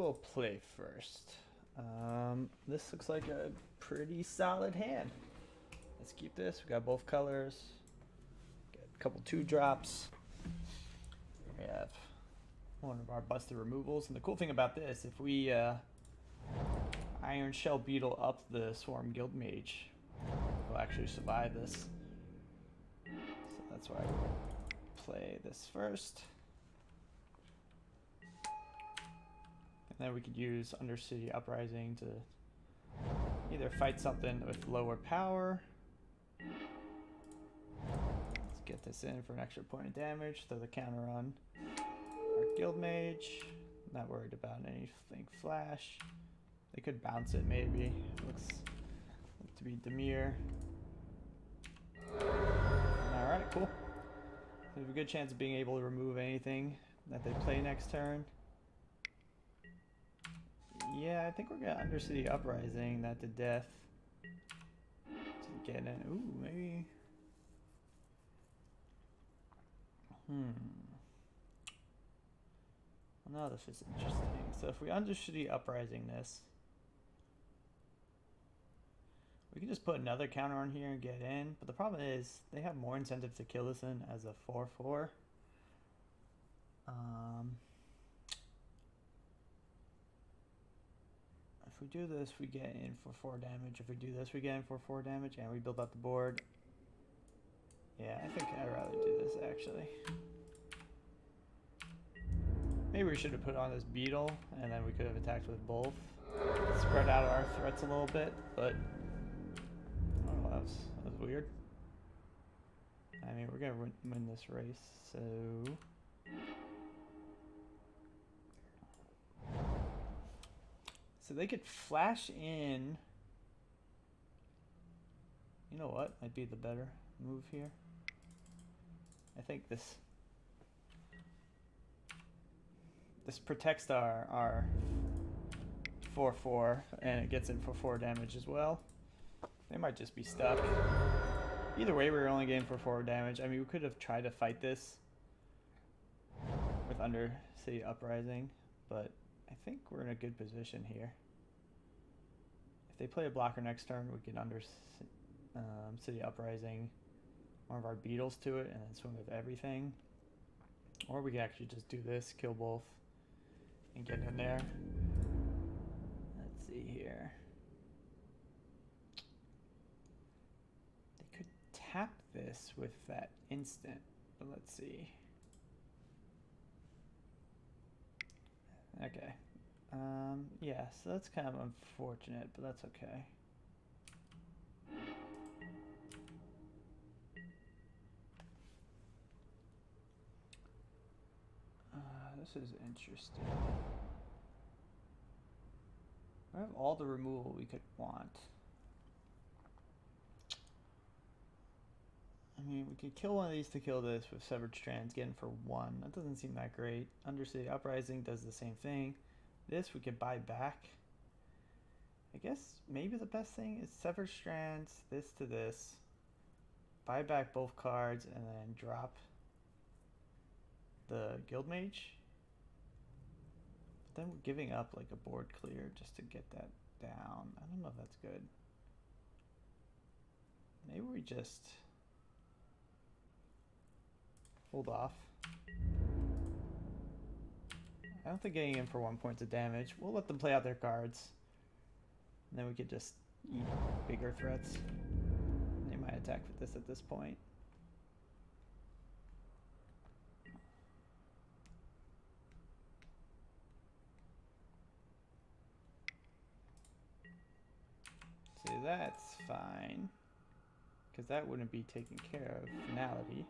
we'll play first. This looks like a pretty solid hand. Let's keep this. We got both colors. Got a couple 2-drops. We have one of our busted removals. And the cool thing about this, if we Iron Shell Beetle up the Swarm Guild Mage, we'll actually survive this. So that's why we'll play this first. And then we could use Undercity Uprising to either fight something with lower power. Let's get this in for an extra point of damage. Throw the counter on our Guild Mage. Not worried about anything flash. They could bounce it maybe. It looks to be Demir. Alright, cool. We have a good chance of being able to remove anything that they play next turn. Yeah, I think we're gonna Undercity Uprising that to death. To get in. Ooh, maybe. Well, now this is interesting. So if we Undercity Uprising this, we can just put another counter on here and get in. But the problem is they have more incentive to kill this in as a 4/4. If we do this, we get in for 4 damage. If we do this, we get in for 4 damage, and we build up the board. Yeah, I think I'd rather do this, actually. Maybe we should have put on this beetle, and then we could have attacked with both. Spread out our threats a little bit, but... oh, that was weird. I mean, we're going to win this race, so... So they could flash in. You know what might be the better move here? I think this protects our 4/4, and it gets in for 4 damage as well. They might just be stuck. Either way, we're only getting for 4 damage. I mean, we could have tried to fight this with Undercity Uprising, but I think we're in a good position here. If they play a blocker next turn, we can Undercity Uprising one of our beetles to it and then swing with everything. Or we can actually just do this, kill both, and get in there. Let's see here. They could tap this with that instant, but let's see. Okay. Yeah, so that's kind of unfortunate, but that's okay. This is interesting. We have all the removal we could want. I mean, we could kill one of these to kill this with Severed Strands, getting for 1. That doesn't seem that great. Undercity Uprising does the same thing. This we could buy back. I guess maybe the best thing is Severed Strands, this to this. Buy back both cards and then drop the Guild Mage. But then we're giving up like a board clear just to get that down. I don't know if that's good. Maybe we just hold off. I don't think getting in for 1 point of damage. We'll let them play out their cards. And then we could just eat bigger threats. They might attack with this at this point. See, that's fine. Because that wouldn't be taken care of finality.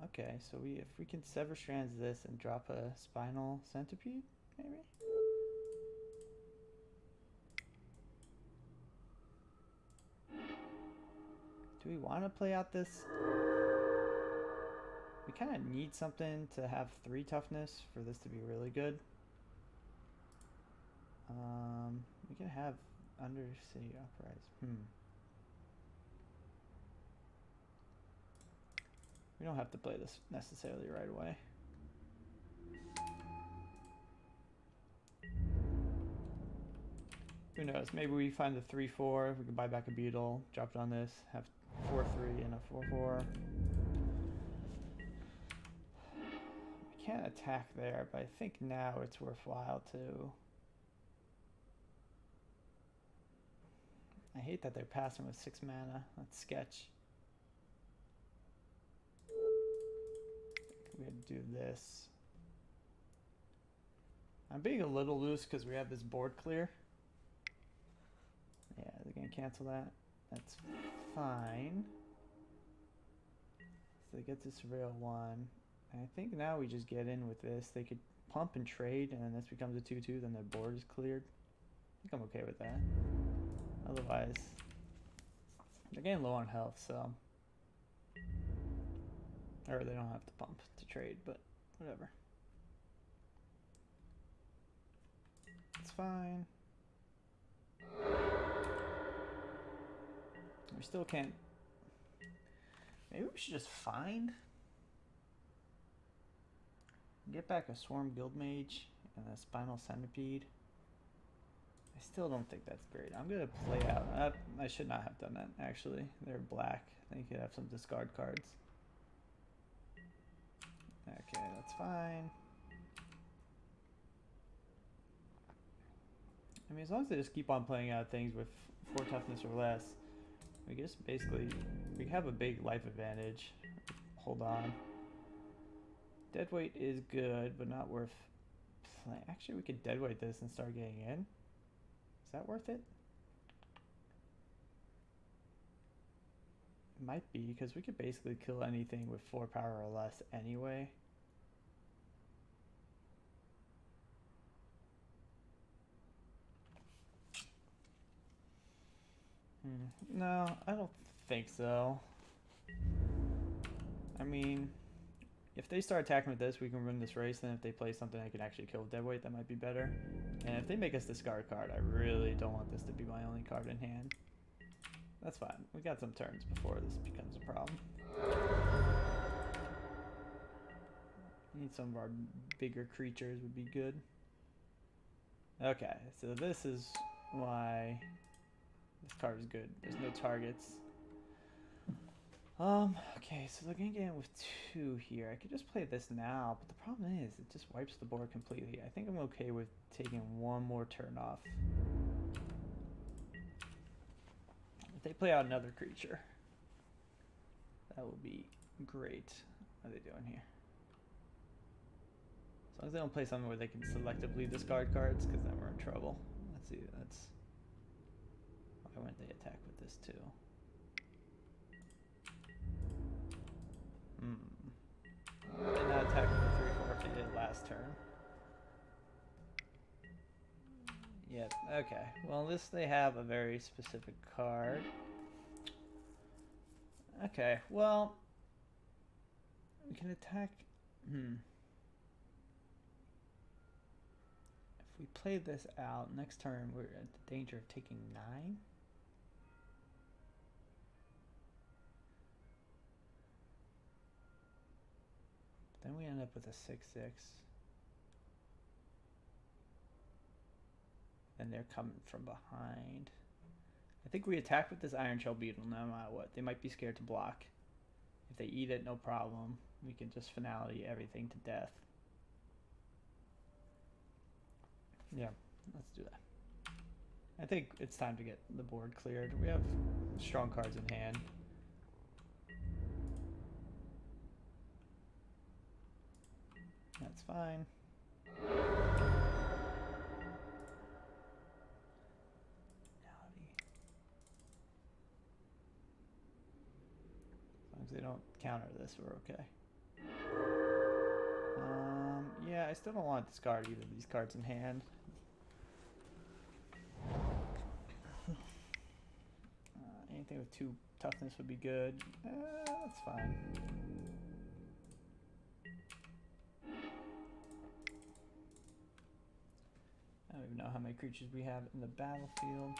Okay, so if we can Sever Strands this and drop a Spinal Centipede, maybe? Do we want to play out this? We kind of need something to have 3 toughness for this to be really good. We can have Undercity Uprising. We don't have to play this necessarily right away. Who knows? Maybe we find the 3/4. We can buy back a beetle, drop it on this, have 4/3 and a 4/4. We can't attack there, but I think now it's worthwhile to. I hate that they're passing with 6 mana. That's sketch. We had to do this. I'm being a little loose because we have this board clear. Yeah, they're gonna cancel that. That's fine. So they get to surveil 1. And I think now we just get in with this. They could pump and trade, and then this becomes a 2/2, then their board is cleared. I think I'm okay with that. Otherwise, they're getting low on health, so. Or they don't have to pump to trade, but whatever. It's fine. We still can't. Maybe we should just find. Get back a Swarm Guildmage and a Spinal Centipede. I still don't think that's great. I'm gonna play out. I should not have done that, actually. They're black. They could have some discard cards. Okay, that's fine. I mean, as long as they just keep on playing out things with 4 toughness or less, we just basically, we have a big life advantage. Hold on. Deadweight is good, but not worth playing. Actually, we could deadweight this and start getting in. Is that worth it? It might be, because we could basically kill anything with 4 power or less anyway. No, I don't think so. I mean, if they start attacking with this, we can win this race. Then if they play something I can actually kill with deadweight, that might be better. And if they make us discard card, I really don't want this to be my only card in hand. That's fine. We got some turns before this becomes a problem. Need some of our bigger creatures would be good. Okay, so this is why this card is good. There's no targets. Okay, so they're gonna get in with 2 here. I could just play this now, but the problem is it just wipes the board completely. I think I'm okay with taking 1 more turn off. If they play out another creature, that would be great. What are they doing here? As long as they don't play something where they can selectively discard cards, because then we're in trouble. Let's see, that's... Why wouldn't they attack with this too? Why would they not attack with the 3/4 if they did last turn? Yep, okay. Well, at least they have a very specific card. Okay, well... We can attack... If we play this out, next turn we're at the danger of taking 9. Then we end up with a 6/6. And they're coming from behind. I think we attack with this Iron Shell Beetle no matter what. They might be scared to block. If they eat it, no problem. We can just finality everything to death. Yeah, let's do that. I think it's time to get the board cleared. We have strong cards in hand. That's fine. As long as they don't counter this, we're okay. Yeah, I still don't want to discard either of these cards in hand. Anything with 2 toughness would be good. That's fine. I don't even know how many creatures we have in the battlefield.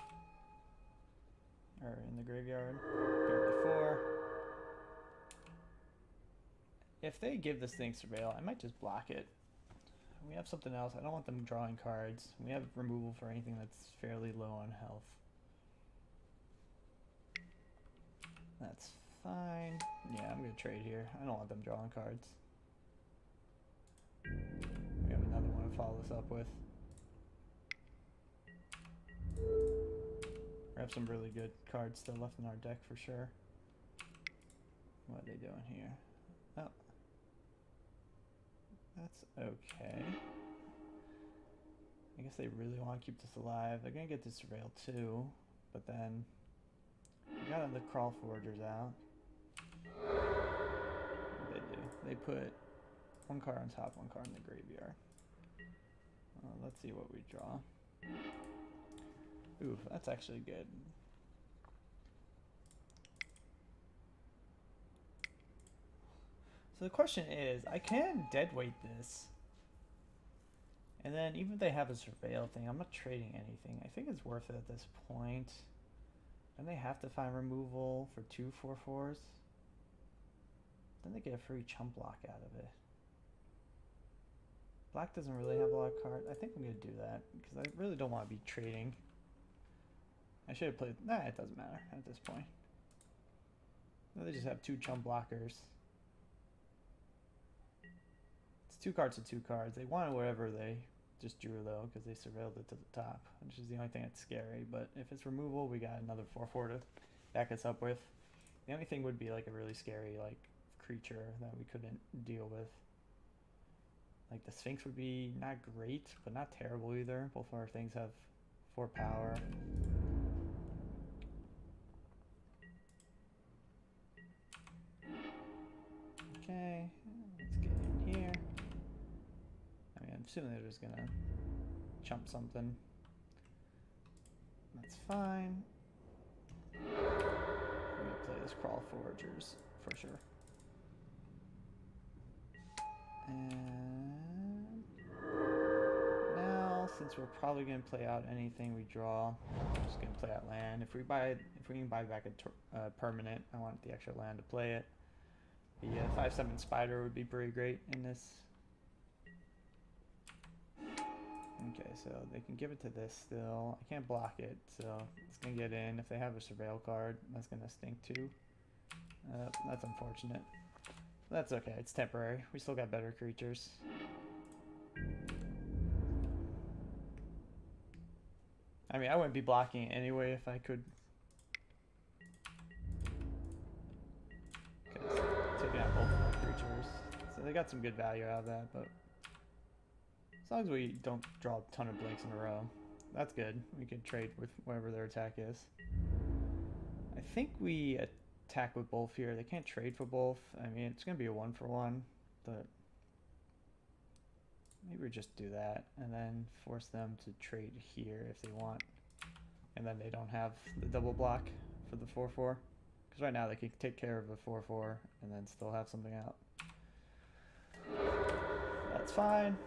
Or in the graveyard. Barely 4. If they give this thing surveil, I might just block it We have something else. I don't want them drawing cards. We have removal for anything that's fairly low on health. That's fine. Yeah, I'm gonna trade here. I don't want them drawing cards. We have another one to follow this up with. We have some really good cards still left in our deck for sure. What are they doing here? Oh. That's okay. I guess they really want to keep this alive. They're gonna get this surveil too, but then we got the crawl forgers out. What did they do? They put one card on top, one card in the graveyard. Let's see what we draw. Ooh, that's actually good. So the question is, I can deadweight this. And then even if they have a surveil thing, I'm not trading anything. I think it's worth it at this point. And they have to find removal for 2 4/4s. Then they get a free chump block out of it. Black doesn't really have a lot of cards. I think I'm going to do that because I really don't want to be trading. I should have played... Nah, it doesn't matter at this point. They just have 2 chump blockers. It's 2 cards to 2 cards. They wanted whatever they just drew though because they surveilled it to the top, which is the only thing that's scary. But if it's removal, we got another 4/4 to back us up with. The only thing would be like a really scary like creature that we couldn't deal with. Like the Sphinx would be not great, but not terrible either. Both of our things have 4 power. Okay, let's get in here. I mean, I'm assuming they're just gonna chump something. That's fine. I'm gonna play this crawl foragers for sure. And now, since we're probably gonna play out anything we draw, I'm just gonna play out land. If we can buy back a permanent, I want the extra land to play it. The 5/7 spider would be pretty great in this. Okay, so they can give it to this still. I can't block it, so it's gonna get in. If they have a surveil card, that's gonna stink too. That's unfortunate. That's okay, it's temporary. We still got better creatures. I mean, I wouldn't be blocking it anyway if I could. Okay, so taking out both of our creatures. So they got some good value out of that, but as long as we don't draw a ton of blanks in a row, that's good. We can trade with whatever their attack is. I think we attack with both here. They can't trade for both. I mean, it's going to be a 1-for-1, but maybe we just do that and then force them to trade here if they want. And then they don't have the double block for the 4/4. Because right now they can take care of a 4/4 and then still have something out. That's fine.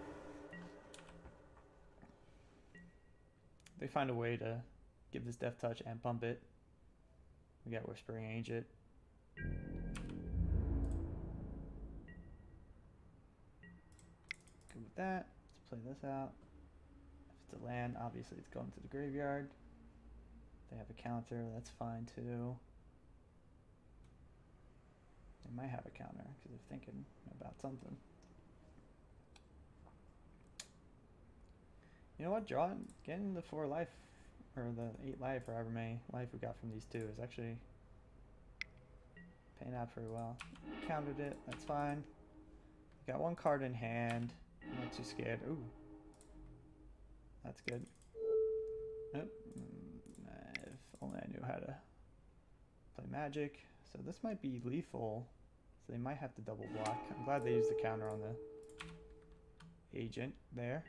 They find a way to give this Death Touch and pump it. We got Whispering Ancient. Good with that. Let's play this out. If it's a land, obviously it's going to the graveyard. If they have a counter, that's fine too. They might have a counter because they're thinking about something. You know what? Getting the 4 life, or the 8 life, or however many life we got from these 2 is actually paying out pretty well. Countered it, that's fine. Got 1 card in hand. I'm not too scared. Ooh. That's good. Oh. If only I knew how to play Magic. So this might be lethal. So they might have to double block. I'm glad they used the counter on the agent there.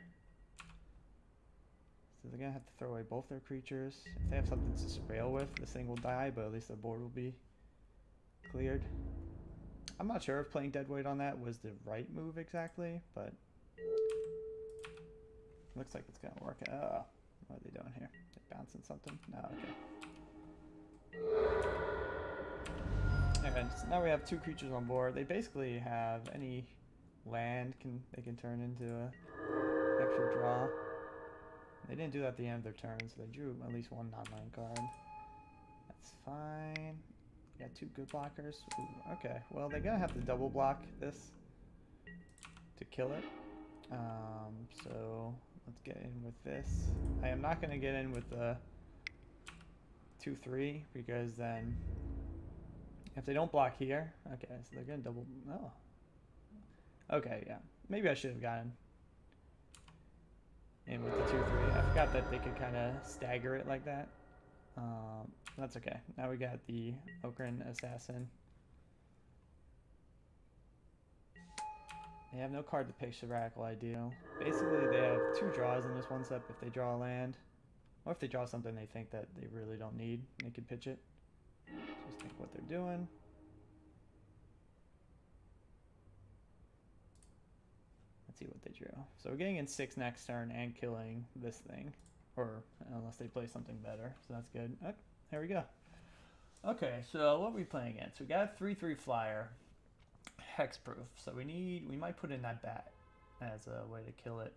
So they're going to have to throw away both their creatures. If they have something to surveil with, this thing will die, but at least the board will be cleared. I'm not sure if playing Deadweight on that was the right move exactly, but looks like it's going to work. Oh, what are they doing here? They're bouncing something? No, okay. And so now we have 2 creatures on board. They basically have any land they can turn into a extra draw. They didn't do that at the end of their turn, so they drew at least one non-land card. That's fine. Got two good blockers. Ooh, okay, well they're gonna have to double block this to kill it. So let's get in with this. I am not gonna get in with the 2/3 because then if they don't block here, okay, so they're gonna double. Oh, okay, yeah. Maybe I should have gotten in with the 2/3. I forgot that they could kind of stagger it like that. That's okay. Now we got the Okran Assassin. They have no card to pitch the Radical Ideal. Basically, they have two draws in this one step if they draw a land. Or if they draw something they think that they really don't need, they can pitch it. Just think what they're doing. Let's see what they drew. So we're getting in 6 next turn and killing this thing. Or unless they play something better. So that's good. Oh, there we go. Okay, so what are we playing against? We got a 3/3 flyer. Hexproof. So we might put in that bat as a way to kill it.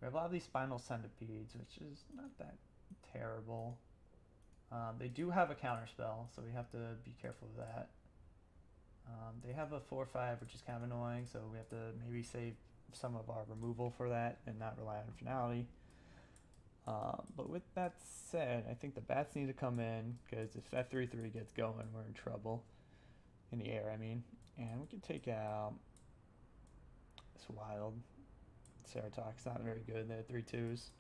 We have a lot of these spinal centipedes, which is not that terrible. They do have a counterspell, so we have to be careful of that. They have a 4/5, which is kind of annoying, so we have to maybe save some of our removal for that and not rely on finality. But with that said, I think the bats need to come in, because if that 3/3 gets going, we're in trouble. In the air, I mean. And we can take out this wild Ceratok. Not very good. They had 3/2s.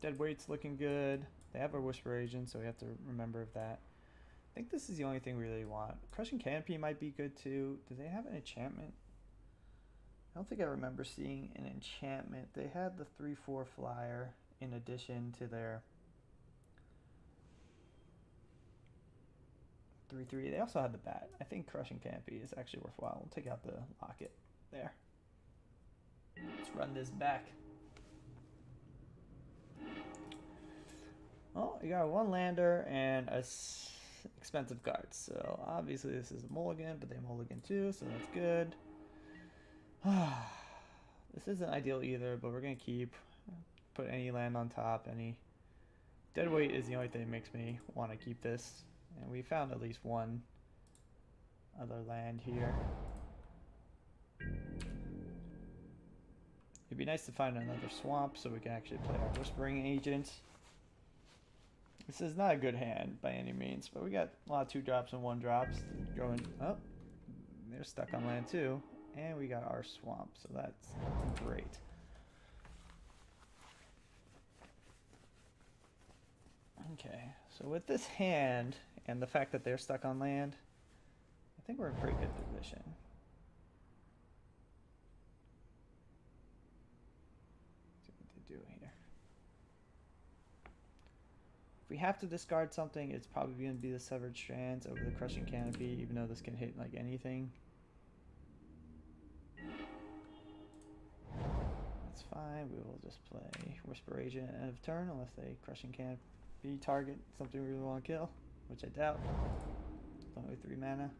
Deadweight's looking good. They have a Whisper Agent, so we have to remember of that. I think this is the only thing we really want. Crushing Canopy might be good too. Do they have an enchantment? I don't think I remember seeing an enchantment. They had the 3/4 flyer in addition to their 3/3. They also had the bat. I think Crushing Canopy is actually worthwhile. We'll take out the locket there. Let's run this back. Oh, you got one lander and a expensive card. So obviously this is a mulligan, but they mulligan too, so that's good. This isn't ideal either, but we're gonna put any land on top. Any deadweight is the only thing that makes me want to keep this. And we found at least one other land here. It'd be nice to find another swamp so we can actually play our Whispering Agent. This is not a good hand by any means, but we got a lot of 2-drops and 1-drops. Going up. Oh, they're stuck on land too. And we got our swamp, so that's great. Okay, so with this hand and the fact that they're stuck on land, I think we're in pretty good position. Let's see what they do here. If we have to discard something, it's probably going to be the Severed Strands over the Crushing Canopy, even though this can hit like anything. That's fine. We will just play Whisper Agent end of turn unless they Crushing Canopy target something we really want to kill, which I doubt. It's only 3 mana.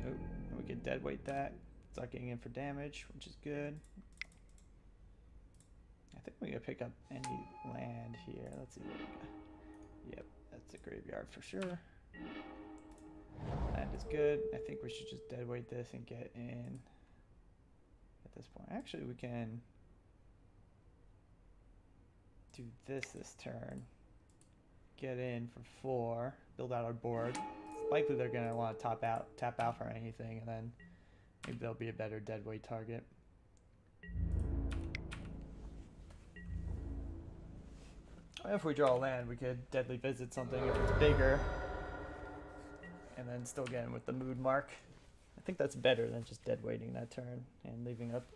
Nope. And we can deadweight that. Sucking in for damage, which is good. I think we can pick up any land here. Let's see what we got. Yep, that's a graveyard for sure. Land is good. I think we should just deadweight this and get in at this point. Actually, we can do this turn. Get in for 4. Build out our board. It's likely they're going to want to tap out for anything, and then maybe there'll be a better deadweight target. If we draw a land, we could deadly visit something if it's bigger, and then still get in with the mood mark. I think that's better than just deadweighting that turn and leaving up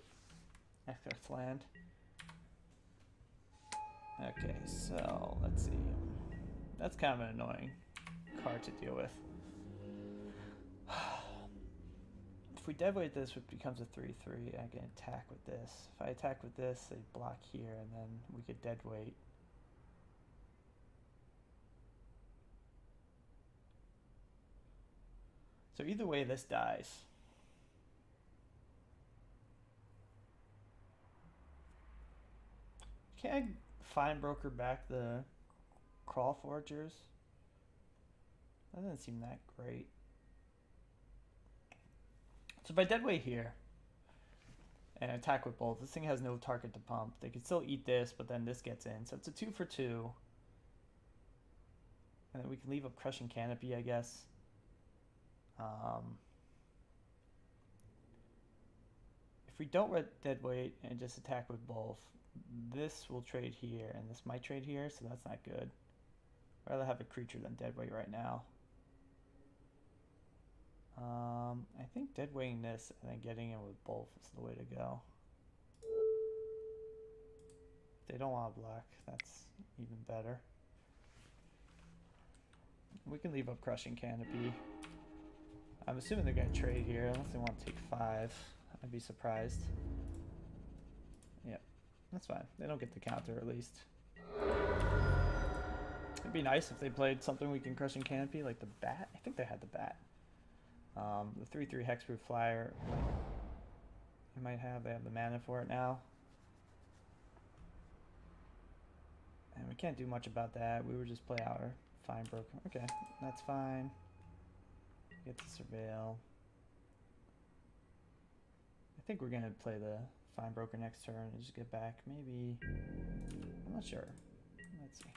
excess land. Okay, so let's see. That's kind of an annoying card to deal with. If we deadweight this, it becomes a 3/3. I can attack with this. If I attack with this, they block here, and then we could deadweight. So either way, this dies. Can I fine broker back the crawl foragers? That doesn't seem that great. So if I deadweight here and attack with both, this thing has no target to pump. They could still eat this, but then this gets in. So it's a 2 for 2. And then we can leave a crushing canopy, I guess. If we don't deadweight and just attack with both, this will trade here, and this might trade here, so that's not good. I'd rather have a creature than deadweight right now. I think deadweighting this and then getting in with both is the way to go. If they don't want to block, that's even better. We can leave up crushing canopy. I'm assuming they're going to trade here unless they want to take 5. I'd be surprised. Yep, that's fine. They don't get the counter at least. It'd be nice if they played something we can crushing canopy, like the bat. I think they had the bat. The 3/3 hexproof flyer. They might have. They have the mana for it now. And we can't do much about that. We would just play our fine broken. Okay, that's fine. Get the surveil. I think we're gonna play the fine broker next turn and just get back. Maybe. I'm not sure. Let's see.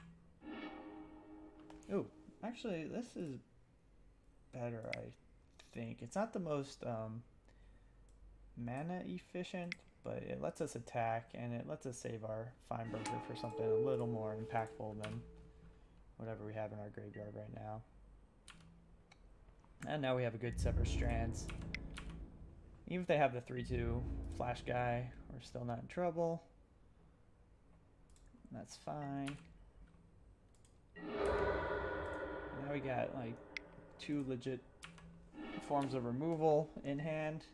Ooh, actually, this is better, I think. It's not the most mana efficient, but it lets us attack and it lets us save our fine broker for something a little more impactful than whatever we have in our graveyard right now. And now we have a good sever strands. Even if they have the 3/2 flash guy, we're still not in trouble. That's fine. Now we got like 2 legit forms of removal in hand.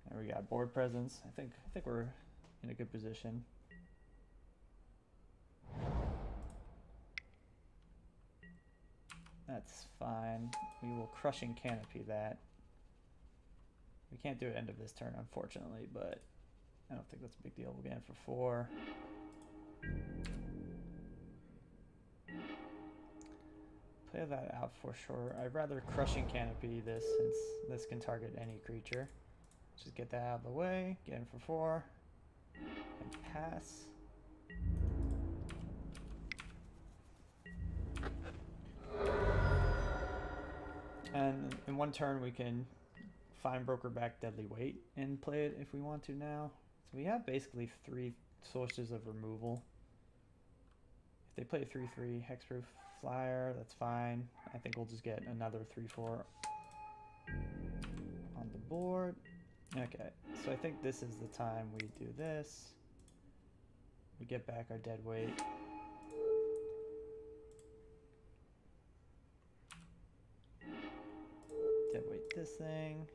And we got board presence. I think we're in a good position. That's fine. We will crushing canopy that. We can't do it end of this turn, unfortunately, but I don't think that's a big deal. We'll get in for 4. Play that out for sure. I'd rather crushing canopy this since this can target any creature. Just get that out of the way, get in for 4, and pass. And in one turn we can fine broker back deadly weight and play it if we want to now. So we have basically 3 sources of removal. If they play a 3/3 hexproof flyer, that's fine. I think we'll just get another 3/4 on the board. Okay, so I think this is the time we do this. We get back our dead weight. Dead weight this thing.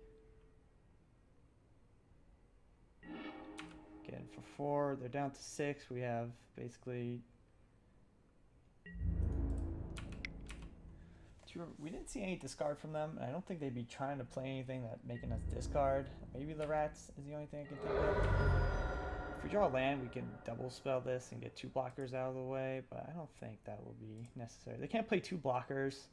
Get in for 4. They're down to 6. We have basically... We didn't see any discard from them, and I don't think they'd be trying to play anything that's making us discard. Maybe the rats is the only thing I can think of. If we draw a land, we can double spell this and get 2 blockers out of the way, but I don't think that will be necessary. They can't play 2 blockers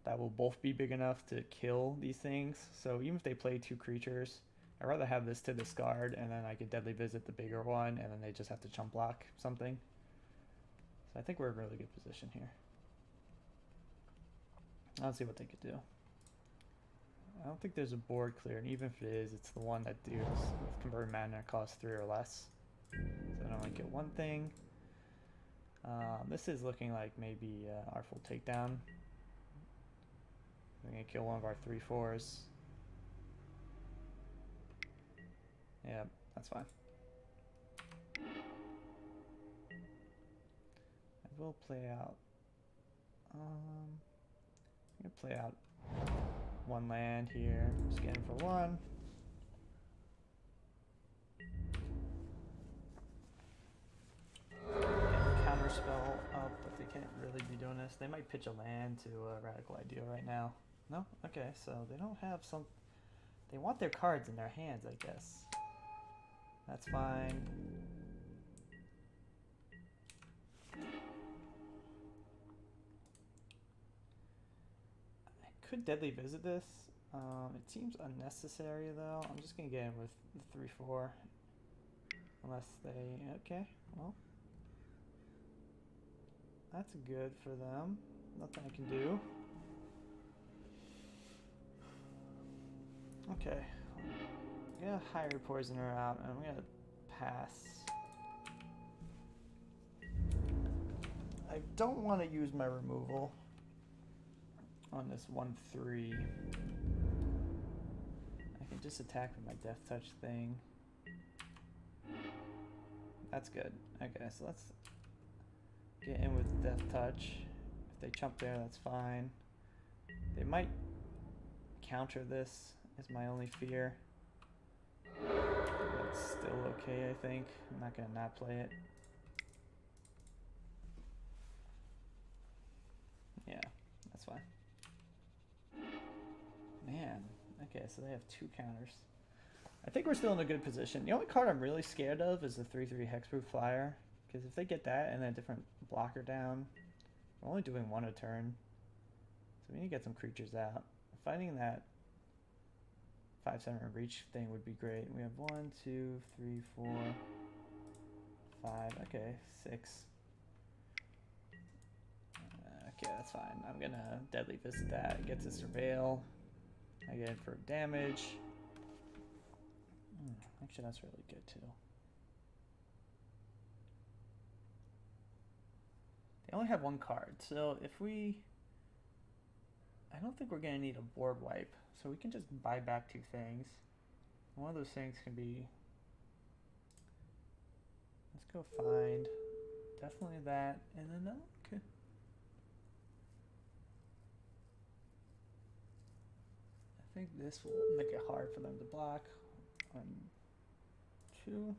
that will both be big enough to kill these things, so even if they play 2 creatures, I'd rather have this to discard, and then I could deadly visit the bigger one, and then they just have to chump block something. So I think we're in a really good position here. Let's see what they could do. I don't think there's a board clear, and even if it is, it's the one that deals with converted mana costs 3 or less. So I only get 1 thing. This is looking like maybe our full takedown. We're gonna kill one of our 3/4s. Yeah, that's fine. I will play out. I'm gonna play out 1 land here. Just get in for 1. Counterspell up, but they can't really be doing this. They might pitch a land to a Radical Ideal right now. No? Okay, so they don't have some... They want their cards in their hands, I guess. That's fine. I could deadly visit this. It seems unnecessary, though. I'm just going to get in with the 3-4. Unless they... Okay, well... That's good for them. Nothing I can do. Okay. I'm gonna hire Poisoner out, and I'm gonna pass. I don't want to use my removal on this 1/3. I can just attack with my Death Touch thing. That's good. Okay, so let's get in with Death Touch. If they chump there, that's fine. They might counter this, is my only fear. That's still okay, I think. I'm not gonna not play it. Yeah, that's fine. Man, okay, so they have 2 counters. I think we're still in a good position. The only card I'm really scared of is the 3/3 Hexproof Flyer. Because if they get that and then a different blocker down, we're only doing 1 a turn. So we need to get some creatures out. Finding that 5/7 reach thing would be great. We have 1, 2, 3, 4, 5. Okay, 6. Okay, that's fine. I'm gonna deadly visit that. It gets a surveil. I get it for damage. Actually, that's really good too. They only have 1 card, so if we... I don't think we're going to need a board wipe, so we can just buy back 2 things. One of those things can be... Let's go find... Definitely that, and then no, okay. I think this will make it hard for them to block. 1, 2. And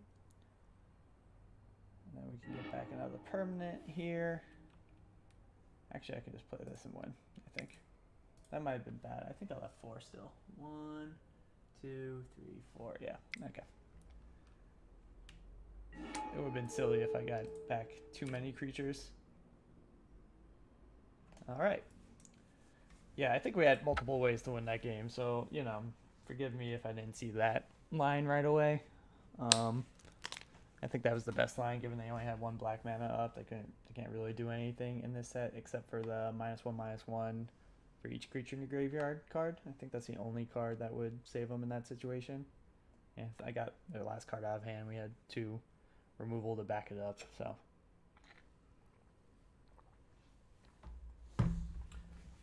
then we can get back another permanent here. Actually, I can just play this and win, I think. That might have been bad. I think I left 4 still. 1, 2, 3, 4. Yeah, okay. It would have been silly if I got back too many creatures. Alright. Yeah, I think we had multiple ways to win that game, so, you know, forgive me if I didn't see that line right away. I think that was the best line, given they only had 1 black mana up. They can't really do anything in this set except for the -1/-1 for each creature in the graveyard card. I think that's the only card that would save them in that situation. And I got their last card out of hand. We had 2 removal to back it up, so.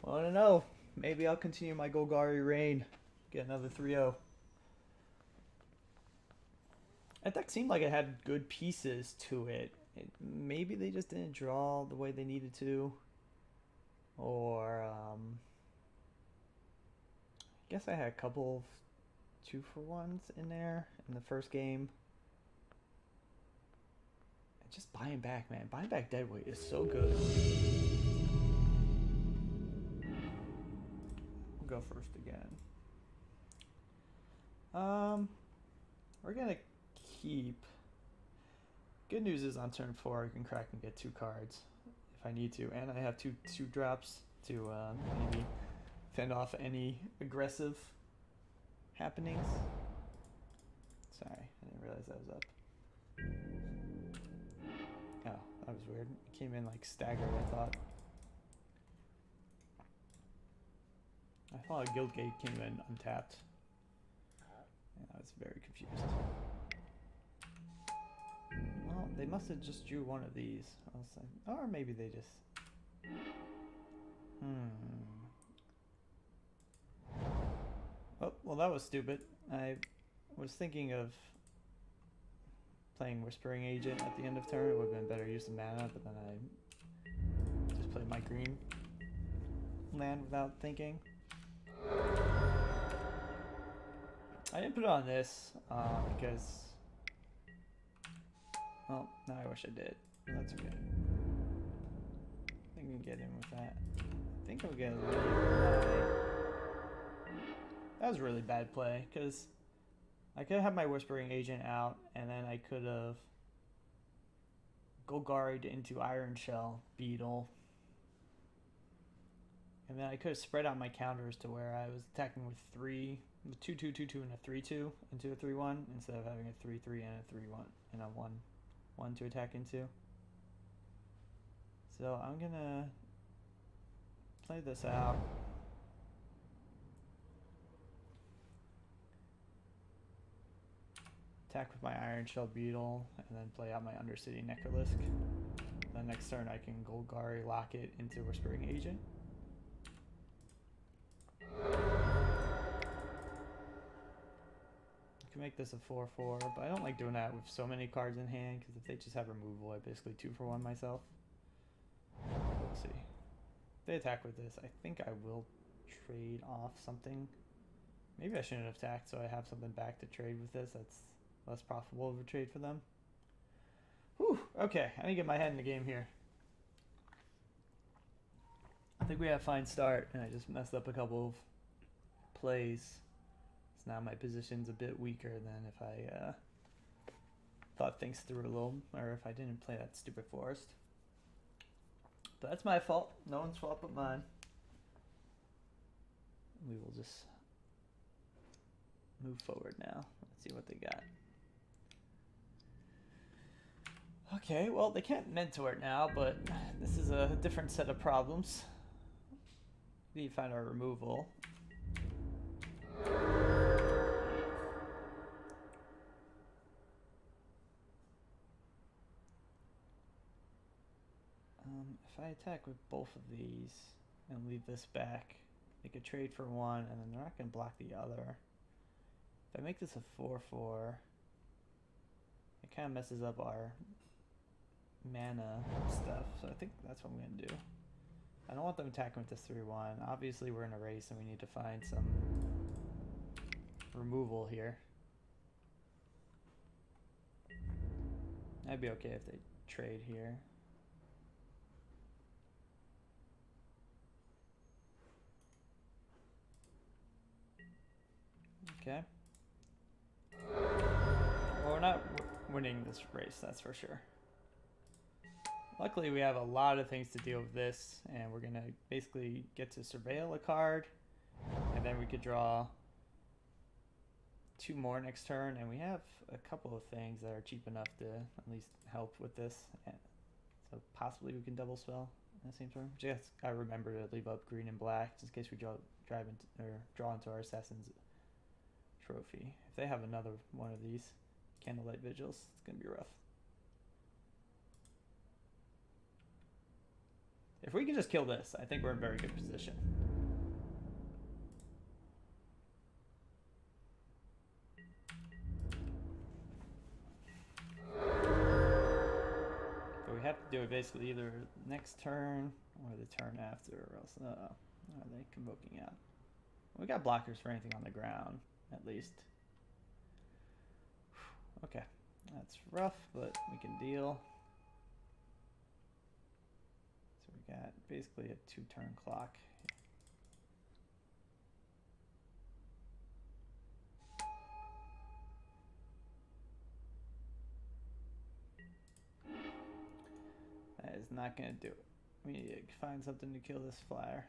Well, I don't know. Maybe I'll continue my Golgari reign. Get another 3-0. That deck seemed like it had good pieces to it. Maybe they just didn't draw the way they needed to. Or, I guess I had a couple of 2-for-1s in there in the first game. And just buying back, man. Buying back Deadweight is so good. We'll go first again. We're going to keep. Good news is on turn 4 I can crack and get 2 cards if I need to, and I have 2 drops to maybe fend off any aggressive happenings. Sorry, I didn't realize that was up. Oh, that was weird. It came in like staggered, I thought. I thought a Guildgate came in untapped. And I was very confused. Well, they must have just drew one of these. I was like, or maybe they just... Oh, well that was stupid. I was thinking of playing Whispering Agent at the end of turn. It would have been better use of mana, but then I just played my green land without thinking. I didn't put it on this because... Well, now I wish I did. But that's okay. I think we can get in with that. I think I'll get a little bit. That was a really bad play, because I could have my Whispering Agent out, and then I could have Golgari'd into Iron Shell Beetle. And then I could have spread out my counters to where I was attacking with 2-2-2-2 and a 3-2 into a 3-1 instead of having a 3-3 and a 3-1 and a 1-1 to attack into. So I'm gonna play this out. Attack with my Iron Shell Beetle and then play out my Undercity Necrolisk. Then next turn I can Golgari lock it into Whispering Agent. Make this a 4-4, but I don't like doing that with so many cards in hand, because if they just have removal, I basically 2-for-1 myself. Let's see. If they attack with this, I think I will trade off something. Maybe I shouldn't have attacked, so I have something back to trade with this. That's less profitable of a trade for them. Whew, okay, I need to get my head in the game here. I think we had a fine start, and I just messed up a couple of plays. Now my position's a bit weaker than if I thought things through a little, or if I didn't play that stupid forest. But that's my fault. No one's fault but mine. We will just move forward now. Let's see what they got. Okay, well, they can't mentor it now, but this is a different set of problems. We need to find our removal. If I attack with both of these and leave this back, they could trade for one, and then they're not going to block the other. If I make this a 4-4, it kind of messes up our mana stuff, so I think that's what I'm going to do. I don't want them attacking with this 3-1. Obviously we're in a race and we need to find some removal here. I'd be okay if they trade here. Okay. Well, we're not winning this race, that's for sure. Luckily, we have a lot of things to deal with this, and we're going to basically get to surveil a card, and then we could draw 2 more next turn, and we have a couple of things that are cheap enough to at least help with this. So possibly we can double spell in the same turn. Just gotta remember to leave up green and black, just in case we draw into our Assassin's Trophy. If they have another one of these Candlelight Vigils, it's gonna be rough. If we can just kill this, I think we're in very good position. But we have to do it basically either next turn or the turn after, or else are they convoking out? We got blockers for anything on the ground, at least. Okay, that's rough, but we can deal. So we got basically a 2-turn clock. That is not going to do it. We need to find something to kill this flyer.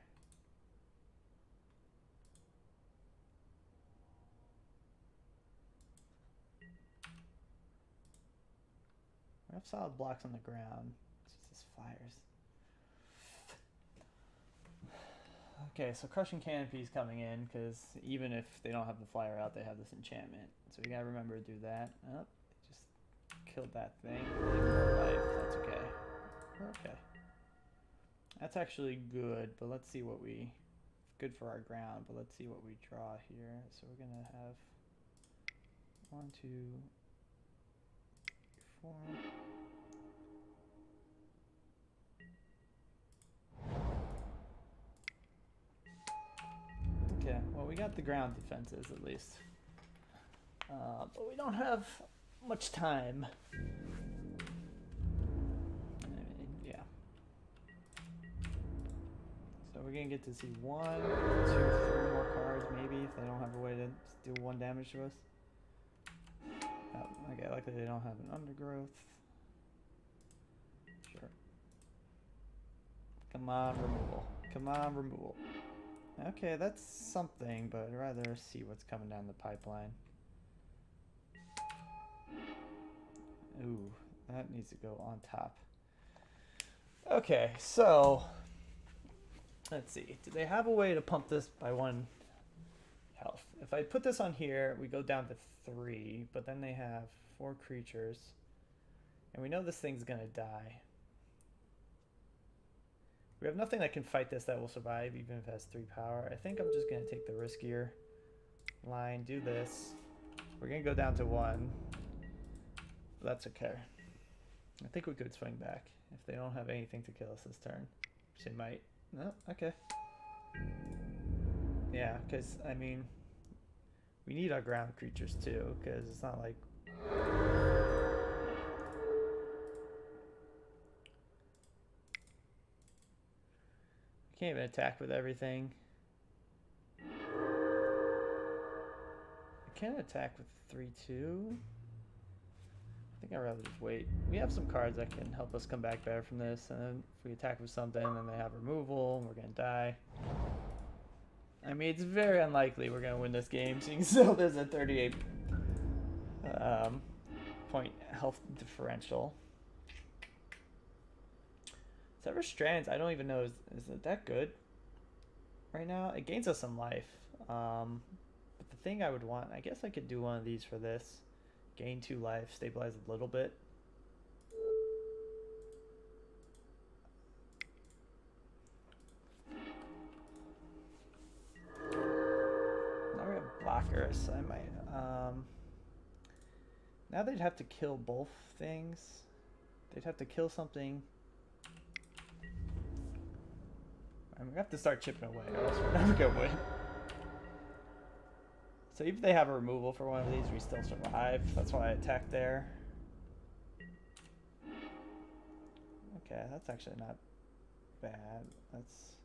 We have solid blocks on the ground. It's just these flyers. Okay, so Crushing Canopy is coming in, because even if they don't have the flyer out, they have this enchantment. So we gotta remember to do that. Oh, just killed that thing. More life. That's okay. We're okay. That's actually good, but let's see what we... Good for our ground, but let's see what we draw here. So we're gonna have 1, 2, 4. Okay, well, we got the ground defenses at least, but we don't have much time. Yeah. So we're gonna get to see 1, 2, 3 more cards maybe, if they don't have a way 1 damage to us. Oh, okay, luckily they don't have an undergrowth. Sure. Come on, removal. Come on, removal. Okay, that's something, but I'd rather see what's coming down the pipeline. Ooh, that needs to go on top. Okay, so let's see. Do they have a way to pump this by 1 health? If I put this on here, we go down to 3, but then they have 4 creatures. And we know this thing's gonna die. We have nothing that can fight this that will survive, even if it has 3 power. I think I'm just gonna take the riskier line, do this. We're gonna go down to 1. That's okay. I think we could swing back if they don't have anything to kill us this turn. Which they might. No, okay. Yeah, because, I mean, we need our ground creatures too, because it's not like... I can't even attack with everything. I can attack with 3/2. I think I'd rather just wait. We have some cards that can help us come back better from this, and then if we attack with something, then they have removal, and we're gonna die. I mean, it's very unlikely we're gonna win this game, seeing so there's a 38 point health differential. Sever Strands, I don't even know, is it that good right now? It gains us some life. But the thing I would want, I guess I could do one of these for this. Gain 2 life, stabilize a little bit. Now we have blockers. I might. Now they'd have to kill both things. They'd have to kill something. And we have to start chipping away, or else we're never gonna win. So even if they have a removal for one of these, we still survive. That's why I attacked there. Okay, that's actually not bad. That's...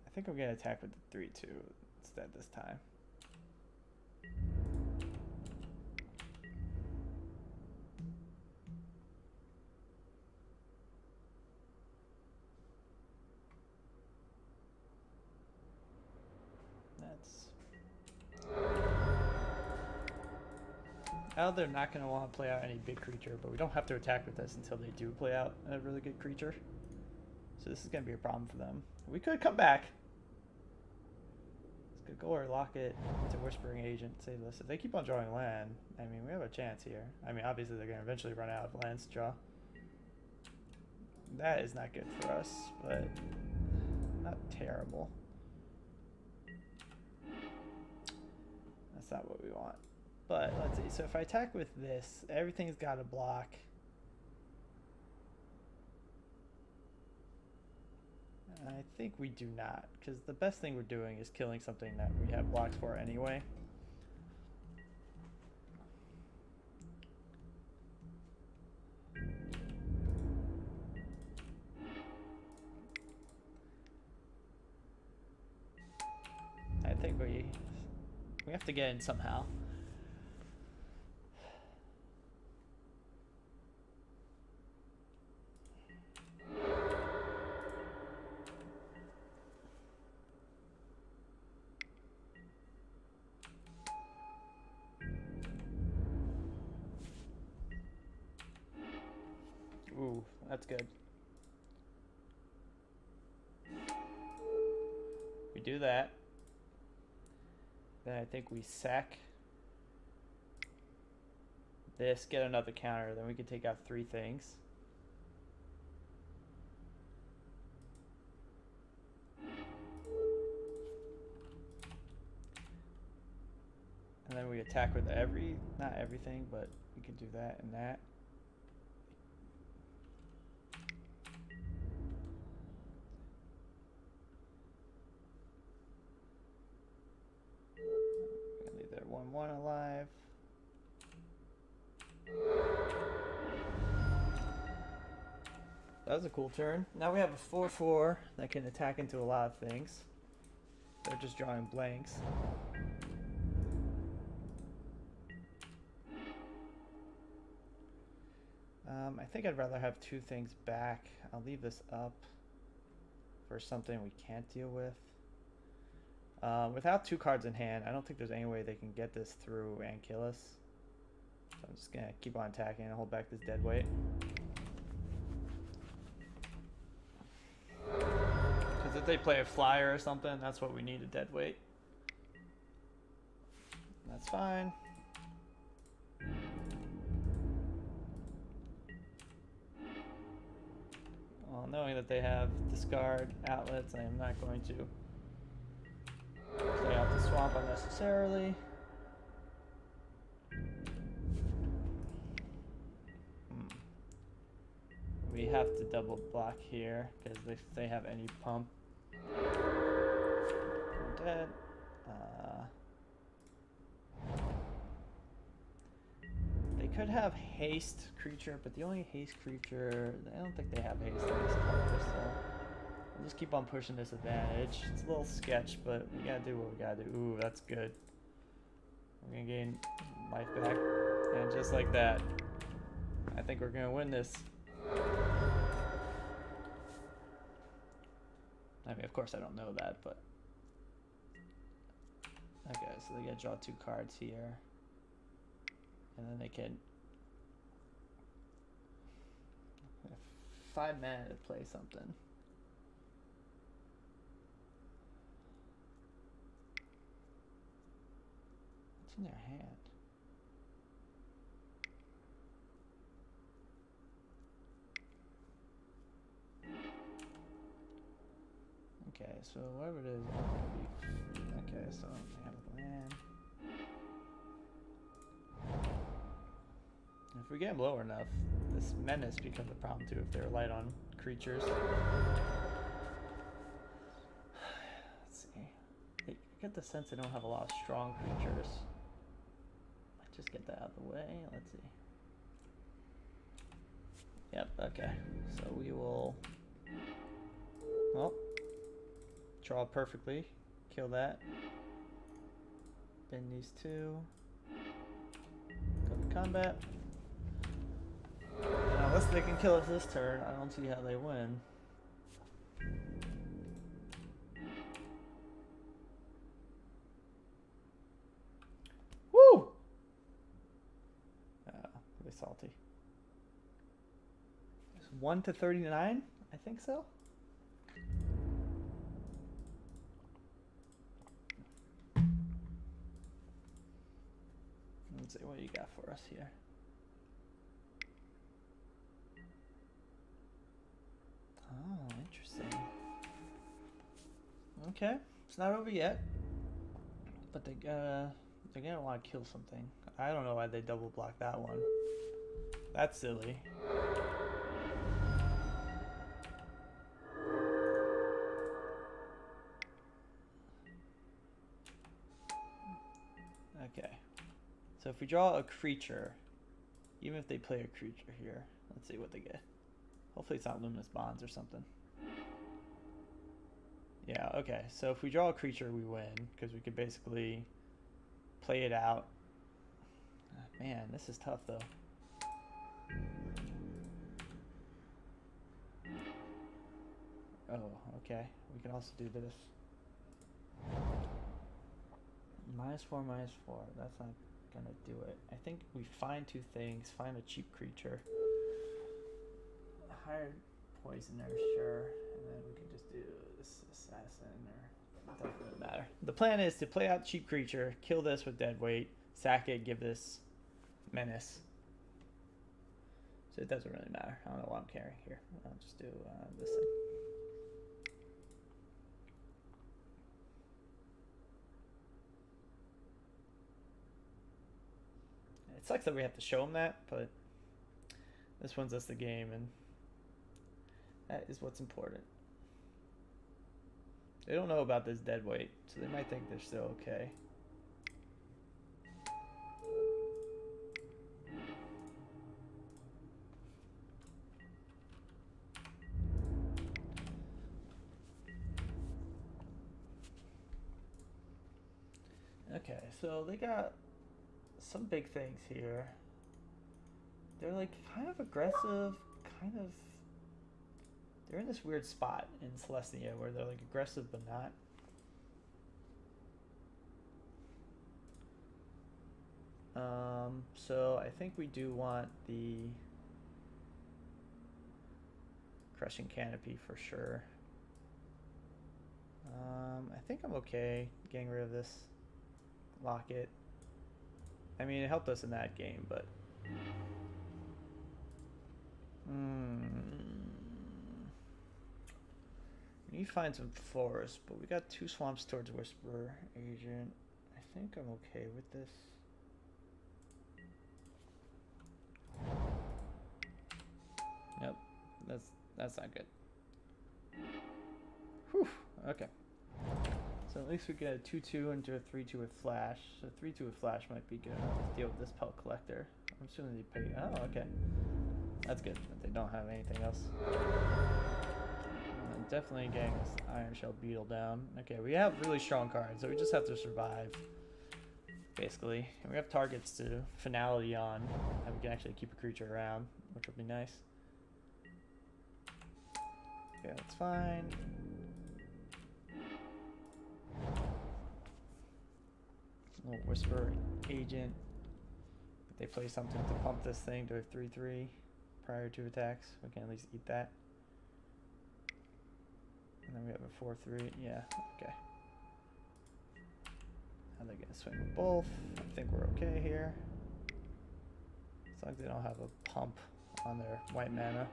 I think I'm gonna attack with the 3/2 instead this time. Now they're not going to want to play out any big creature, but we don't have to attack with this until they do play out a really good creature. So this is going to be a problem for them. We could come back. Let's go or lock it into Whispering Agent. Save this. If they keep on drawing land, I mean, we have a chance here. I mean, obviously they're going to eventually run out of lands to draw. That is not good for us, but not terrible. That's not what we want. But let's see, so if I attack with this, everything's got to block. I think we do not, because the best thing we're doing is killing something that we have blocks for anyway. I think we have to get in somehow. Ooh, that's good. We do that. Then I think we sack this, get another counter, then we can take out 3 things. And then we attack with not everything, but we can do that and that. We're gonna leave that 1/1 alive. That was a cool turn. Now we have a 4/4 that can attack into a lot of things. They're just drawing blanks. I think I'd rather have 2 things back. I'll leave this up for something we can't deal with. Without 2 cards in hand, I don't think there's any way they can get this through and kill us. So I'm just gonna keep on attacking and hold back this dead weight. Because if they play a flyer or something, that's what we need, a dead weight. That's fine. Well, knowing that they have discard outlets, I am not going to play out the swamp unnecessarily. We have to double block here because if they have any pump, we're dead. They could have haste creature, but the only haste creature, I don't think they have haste in this color, so we'll just keep on pushing this advantage. It's a little sketch, but we gotta do what we gotta do. Ooh, that's good. We're gonna gain life back, and just like that, I think we're gonna win this. I mean, of course I don't know that, but okay, so they gotta draw 2 cards here. And then they can 5 mana to play something. What's in their hand? Okay, so whatever it is, okay, so they have a land. If we get them lower enough, this menace becomes a problem too if they're light on creatures. Let's see. I get the sense they don't have a lot of strong creatures. Might just get that out of the way. Let's see. Yep, okay. So we will, well, draw perfectly. Kill that. Bend these 2. Go to combat. And unless they can kill us this turn, I don't see how they win. Woo! Really salty. It's 1 to 39? I think so. Let's see what you got for us here. Oh, interesting. Okay, it's not over yet, but they're gonna want to kill something. I don't know why they double block that one. That's silly. Okay, so if we draw a creature, even if they play a creature here, let's see what they get. Hopefully it's not Luminous Bonds or something. Yeah, okay. So if we draw a creature, we win, because we could basically play it out. Man, this is tough, though. Oh, okay. We can also do this. -4, -4. That's not gonna do it. I think we find 2 things. Find a cheap creature. Higher poisoner, sure, and then we can just do this assassin, or it doesn't really matter. The plan is to play out cheap creature, kill this with dead weight, sack it, give this menace. So it doesn't really matter. I don't know what I'm carrying here. I'll just do this thing. It sucks that we have to show them that, but this wins us the game, and that is what's important. They don't know about this dead weight, so they might think they're still okay. Okay, so they got some big things here. they're like kind of aggressive, kind of. They're in this weird spot in Celestia where they're like aggressive but not. So I think we do want the Crushing Canopy for sure. I think I'm okay getting rid of this Locket. I mean, it helped us in that game, but... We need to find some forest, but we got 2 swamps towards Whisper Agent. I think I'm okay with this. Yep, that's not good. Whew, okay. So at least we get a 2-2 into a 3-2 with Flash. So 3-2 with Flash might be good enough to deal with this Pelt Collector. I'm assuming they pay. Oh, okay. That's good that they don't have anything else. Definitely getting this Iron Shell Beetle down. Okay, we have really strong cards, so we just have to survive, basically. And we have targets to Finality on that we can actually keep a creature around, which would be nice. Okay, that's fine. Little Whisper Agent. If they play something to pump this thing to a 3-3 prior to attacks, we can at least eat that. And then we have a 4-3. Yeah, okay. Now they're gonna swing with both. I think we're okay here. As long as they don't have a pump on their white mana.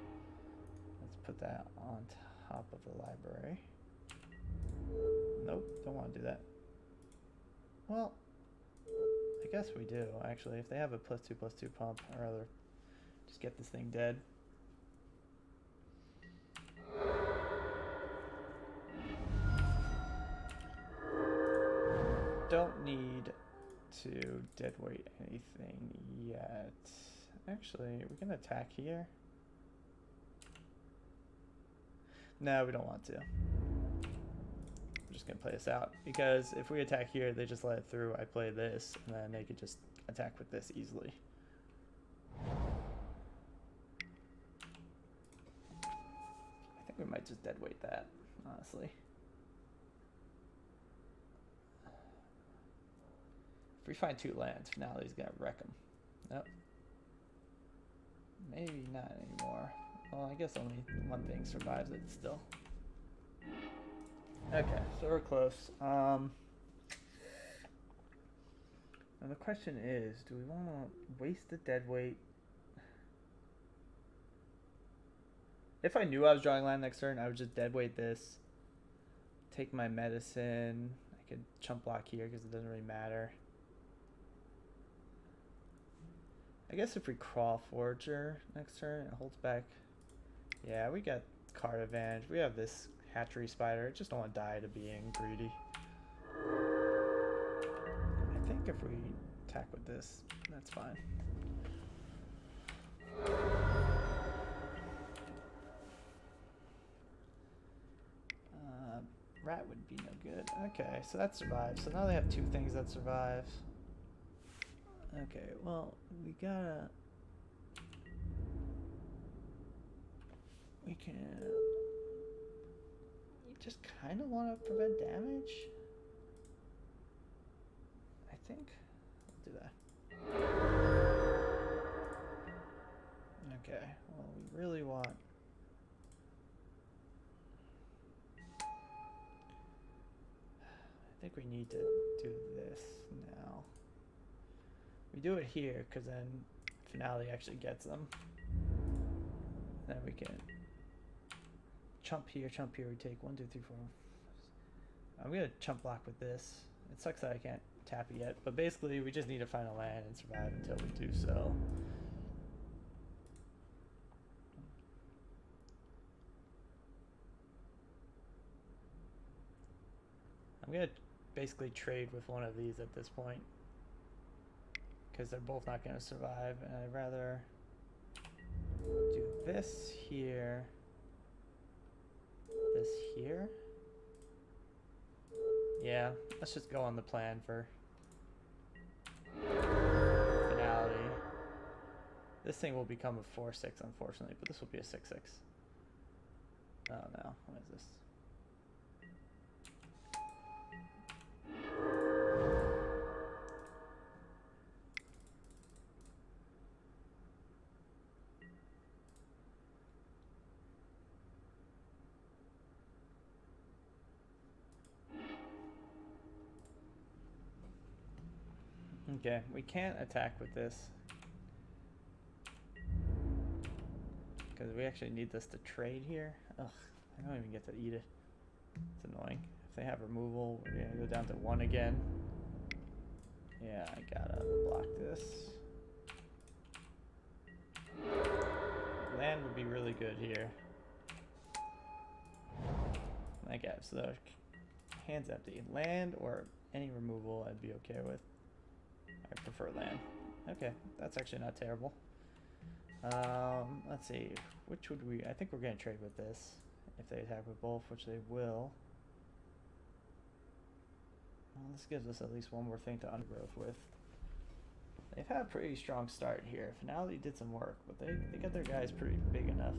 Let's put that on top of the library. Nope, don't want to do that. Well, I guess we do, actually. If they have a +2/+2 pump, I'd rather just get this thing dead. Don't need to deadweight anything yet. Actually, we can attack here. No, we don't want to. I'm just gonna play this out because if we attack here, they just let it through. I play this, and then they could just attack with this easily. I think we might just deadweight that, honestly. If we find 2 lands, Finality's gonna wreck them. Nope. Maybe not anymore. Well, I guess only one thing survives it still. Okay, so we're close. And the question is, do we want to waste the deadweight? If I knew I was drawing land next turn, I would just deadweight this. Take my medicine. I could chump block here because it doesn't really matter. I guess if we Crawl Forger next turn, it holds back. Yeah, we got card advantage. We have this Hatchery Spider. Just don't want to die to being greedy. I think if we attack with this, that's fine. Rat would be no good. Okay, so that survives. So now they have 2 things that survive. Okay, well, we gotta... We can... You just kind of want to prevent damage? I think. I'll do that. Okay, well, we really want... I think we need to do this now. We do it here because then Finale actually gets them. Then we can chump here, we take 1, 2, 3, 4. I'm gonna chump block with this. It sucks that I can't tap it yet, but basically we just need to find a land and survive until we do so. I'm gonna basically trade with one of these at this point because they're both not gonna survive, and I'd rather do this here, this here. Yeah, let's just go on the plan for Finality. This thing will become a 4-6, unfortunately, but this will be a 6-6. Oh no, what is this? Okay, we can't attack with this. Because we actually need this to trade here. Ugh, I don't even get to eat it. It's annoying. If they have removal, we're gonna go down to 1 again. Yeah, I gotta block this. Land would be really good here. Okay, so their hand's empty. Land or any removal I'd be okay with. I prefer land. Okay, that's actually not terrible. Let's see. Which would we... I think we're going to trade with this. If they attack with both, which they will. Well, this gives us at least one more thing to undergrowth with. They've had a pretty strong start here. Finale did some work, but they got their guys pretty big enough.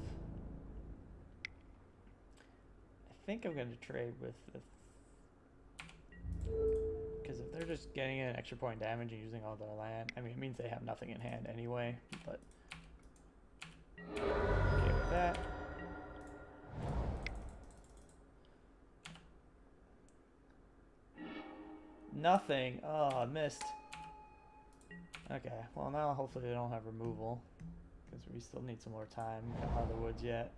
I think I'm going to trade with the... Because if they're just getting an extra point damage and using all their land, I mean, it means they have nothing in hand anyway, but... Okay with that. Nothing. Oh, I missed. Okay, well now hopefully they don't have removal, because we still need some more time. We're not out of the woods yet.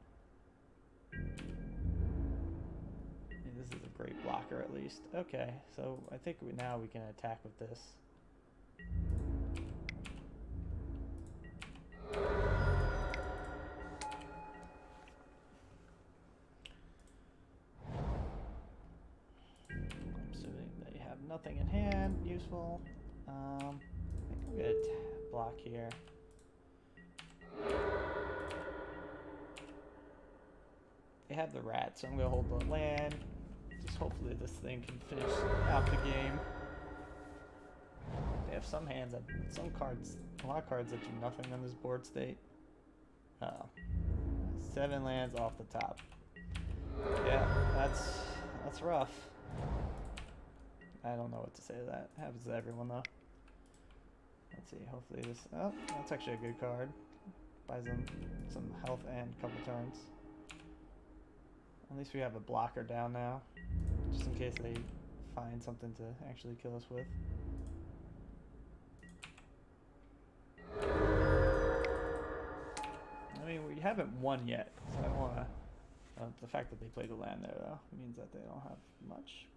This is a great blocker at least. Okay, so I think now we can attack with this. I'm assuming they have nothing in hand useful. I think I'm gonna block here. They have the rat, so I'm gonna hold the land. Just hopefully this thing can finish out the game. They have some hands that, some cards, a lot of cards that do nothing on this board state. 7 lands off the top. Yeah, that's rough. I don't know what to say to that. It happens to everyone though. Let's see, hopefully this, oh, that's actually a good card. Buys them some health and a couple turns. At least we have a blocker down now, just in case they find something to actually kill us with. I mean, we haven't won yet, so I don't want to... the fact that they played the land there, though, means that they don't have much.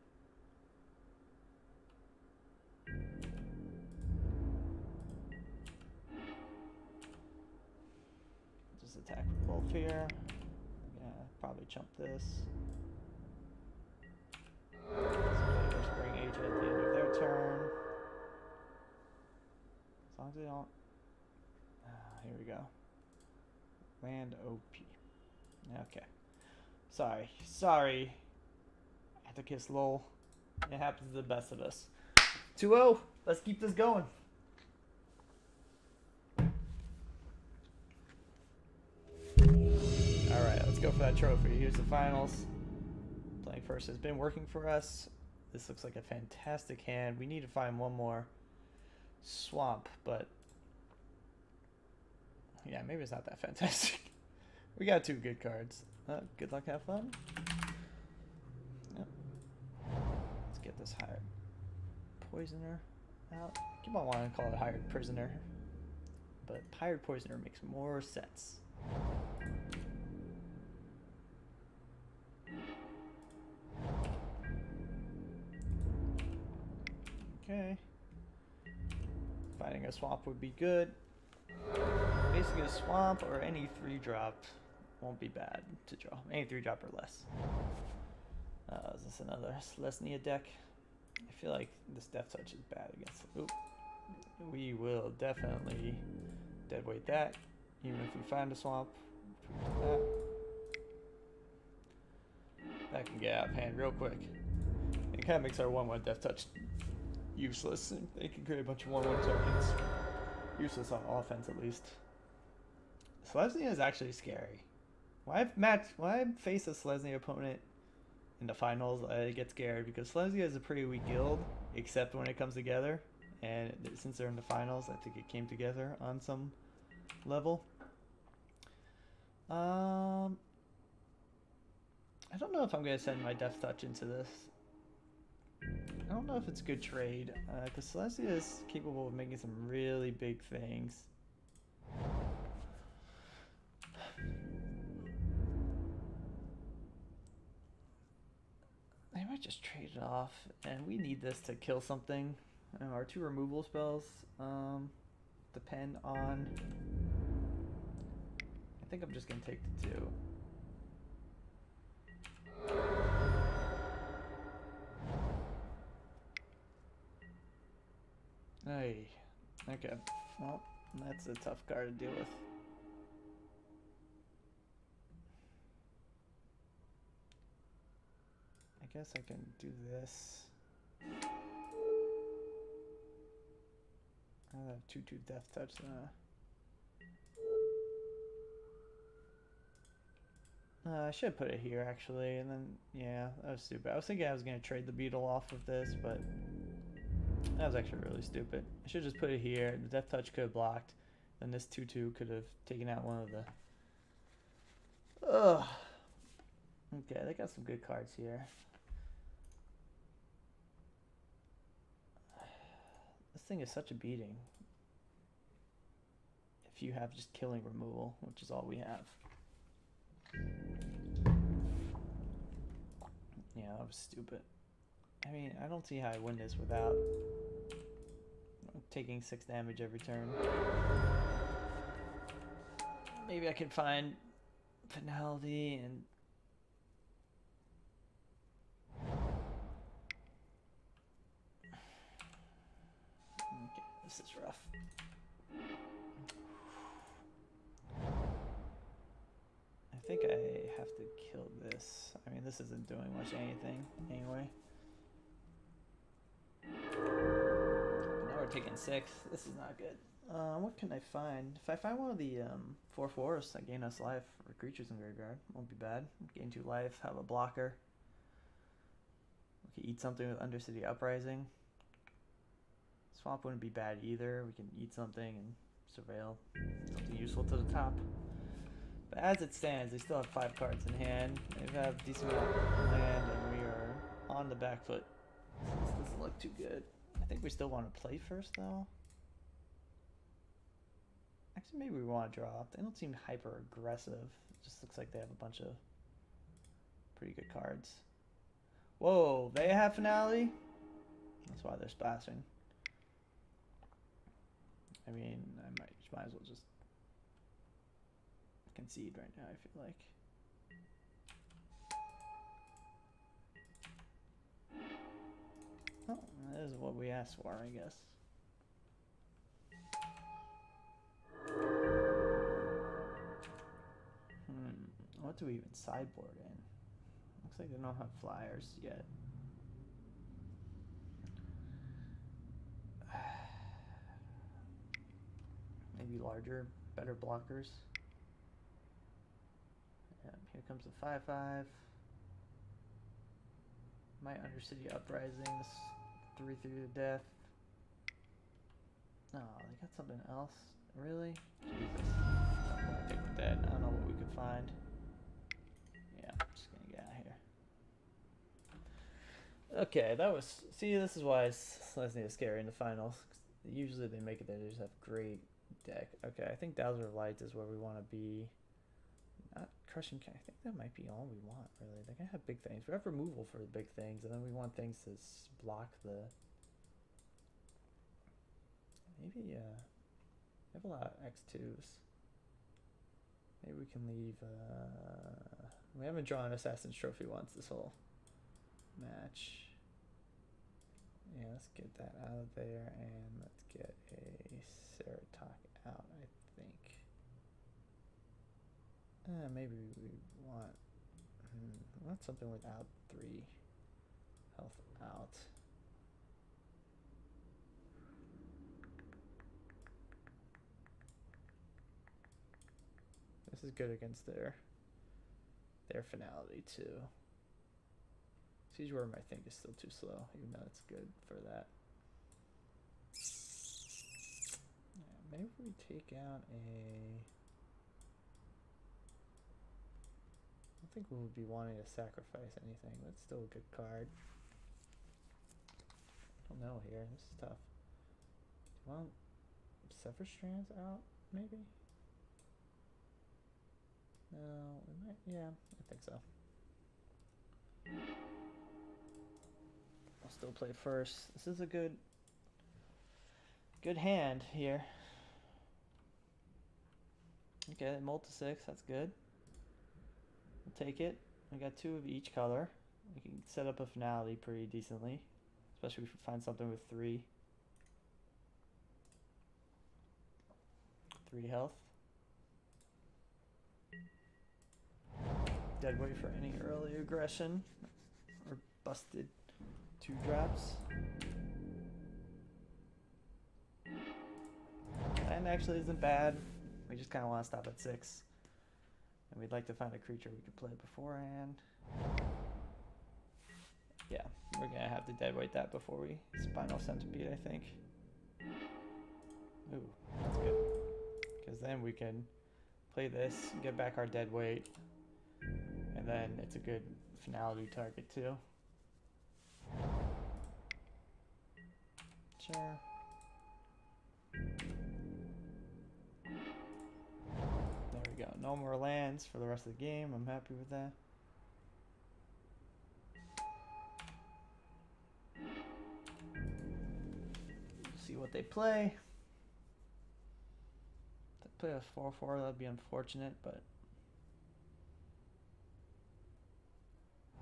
Just attack with both here. Probably chump this. Just bring H at the end of their turn. As long as they don't... here we go. Land OP. Okay. Sorry. I had to kiss lol. It happens to the best of us. 2-0. Let's keep this going. Alright, let's go for that trophy. Here's the finals. Playing first has been working for us. This looks like a fantastic hand. We need to find one more swamp, but yeah, maybe it's not that fantastic. We got 2 good cards. Good luck, have fun. Yep. Let's get this hired poisoner out. I keep on wanting to call it hired prisoner, but hired poisoner makes more sense. Okay. Finding a swamp would be good. Basically a swamp or any 3-drop won't be bad to draw. Any 3-drop or less. Is this another Selesnya deck? I feel like this Death Touch is bad against... Oop. We will definitely deadweight that, even if we find a swamp. That can get out of hand real quick. It kind of makes our 1/1 Death Touch useless. They can create a bunch of 1/1 tokens. Useless on offense, at least. Selesnya is actually scary. When I face a Selesnya opponent in the finals, I get scared because Selesnya is a pretty weak guild, except when it comes together. And since they're in the finals, I think it came together on some level. I don't know if I'm gonna send my Death Touch into this. I don't know if it's a good trade, because Celestia is capable of making some really big things. I might just trade it off, and we need this to kill something. Our 2 removal spells depend on... I think I'm just gonna take the 2. Hey, okay. Well, that's a tough card to deal with. I guess I can do this. I have 2/2 Death Touch. I should put it here actually, and then yeah, that was stupid. I was thinking I was gonna trade the beetle off of this, but that was actually really stupid. I should just put it here. The Death Touch could have blocked. Then this 2/2 could have taken out one of the... Ugh. Okay, they got some good cards here. This thing is such a beating. If you have just killing removal, which is all we have. Yeah, that was stupid. I mean, I don't see how I win this without taking 6 damage every turn. Maybe I can find penalty and... Okay, this is rough. I think I have to kill this. I mean, this isn't doing much anything anyway. Now we're taking 6. This is not good. What can I find? If I find one of the 4/4s that gain us life or creatures in graveyard, won't be bad. Gain 2 life, have a blocker. We can eat something with Undercity Uprising. Swamp wouldn't be bad either. We can eat something and surveil something useful to the top. But as it stands, they still have 5 cards in hand. They have decent amount of land, and we are on the back foot. This doesn't look too good. I think we still want to play first, though. Actually, maybe we want to draw. They don't seem hyper aggressive. It just looks like they have a bunch of pretty good cards. Whoa, they have finality? That's why they're splashing. I mean, I might as well just concede right now, I feel like. Oh, that is what we asked for, I guess. What do we even sideboard in? Looks like they don't have flyers yet. Maybe larger, better blockers. Here comes the 5/5. My Undercity Uprising, this 3/3 to death. Oh, they got something else? Really? Jesus. I think we're dead. I don't know what we could find. Yeah, I'm just gonna get out of here. Okay, that was... See, this is why Selesnya is scary in the finals. Usually they make it there, they just have great deck. Okay, I think Dowser of Light is where we want to be. Not Crushing... I think that might be all we want, really. They're gonna have big things. We have removal for the big things, and then we want things to block the... Maybe, we have a lot of X2s. Maybe we can leave, we haven't drawn Assassin's Trophy once this whole match. Yeah, let's get that out of there, and let's get a Ceratok out, I think. Maybe we want something without 3 health out. This is good against their finality too. Siege Worm I think is still too slow, even though it's good for that. Yeah, maybe if we take out a... I don't think we would be wanting to sacrifice anything, but it's still a good card. I don't know here, this is tough. Do you want Sever Strands out, maybe? No, we might, yeah, I think so. I'll still play first. This is a good hand here. Okay, Multi 6, that's good. We'll take it. We got 2 of each color. We can set up a finality pretty decently, especially if we find something with 3 health. Deadweight for any early aggression or busted 2 drops. Land actually isn't bad. We just kind of want to stop at 6. And we'd like to find a creature we could play beforehand. Yeah, we're going to have to deadweight that before we Spinal Centipede, I think. Ooh, that's good. Because then we can play this, get back our deadweight, and then it's a good finality target too. Sure. There we go. No more lands for the rest of the game. I'm happy with that. See what they play. If they play a 4/4, that'd be unfortunate, but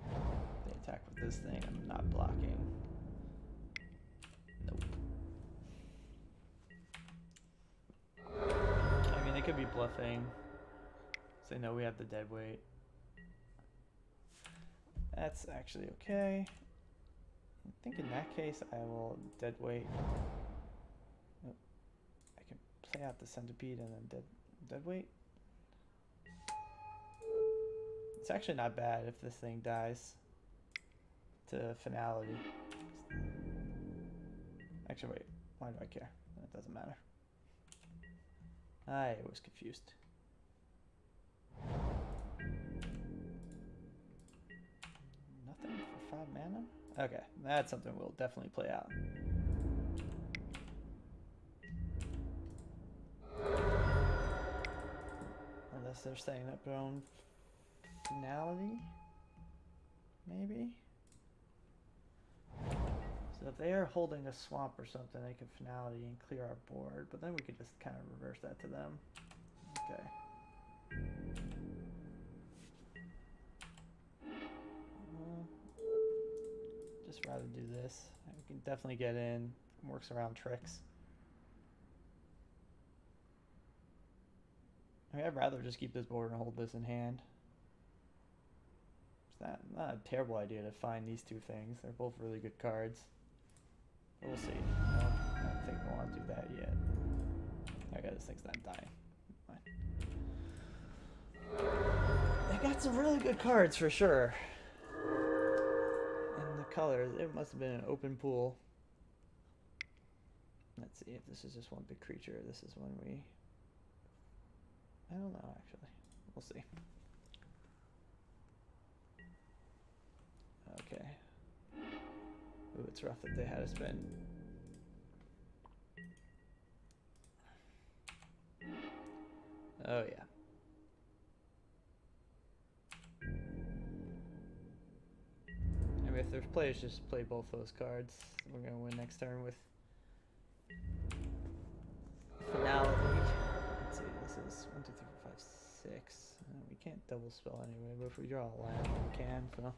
if they attack with this thing, I'm not blocking. Nope. I mean, they could be bluffing. So they know we have the deadweight. That's actually okay. I think in that case, I will deadweight. Oh, I can play out the centipede and then deadweight. It's actually not bad if this thing dies to finality. Actually, wait. Why do I care? It doesn't matter. I was confused. Nothing for 5 mana? Okay, that's something we'll definitely play out. Unless they're setting up their own finality, maybe? So if they are holding a swamp or something, they can finality and clear our board, but then we could just kind of reverse that to them. Okay. Just rather do this. We can definitely get in. Works around tricks. I mean, I'd rather just keep this board and hold this in hand. It's not a terrible idea to find these 2 things. They're both really good cards. But we'll see. I don't think we want to do that yet. Okay, this thing's not dying. Fine. They got some really good cards for sure. And the colors, it must have been an open pool. Let's see if this is just one big creature. This is when we... I don't know, actually. We'll see. Okay. Ooh, it's rough that they had to spend. Oh, yeah. I mean, if there's players, just play both those cards. We're going to win next turn with finality. Let's see, this is 1, 2, 3, 4, 5, 6. We can't double spell anyway, but if we draw a land, we can, so.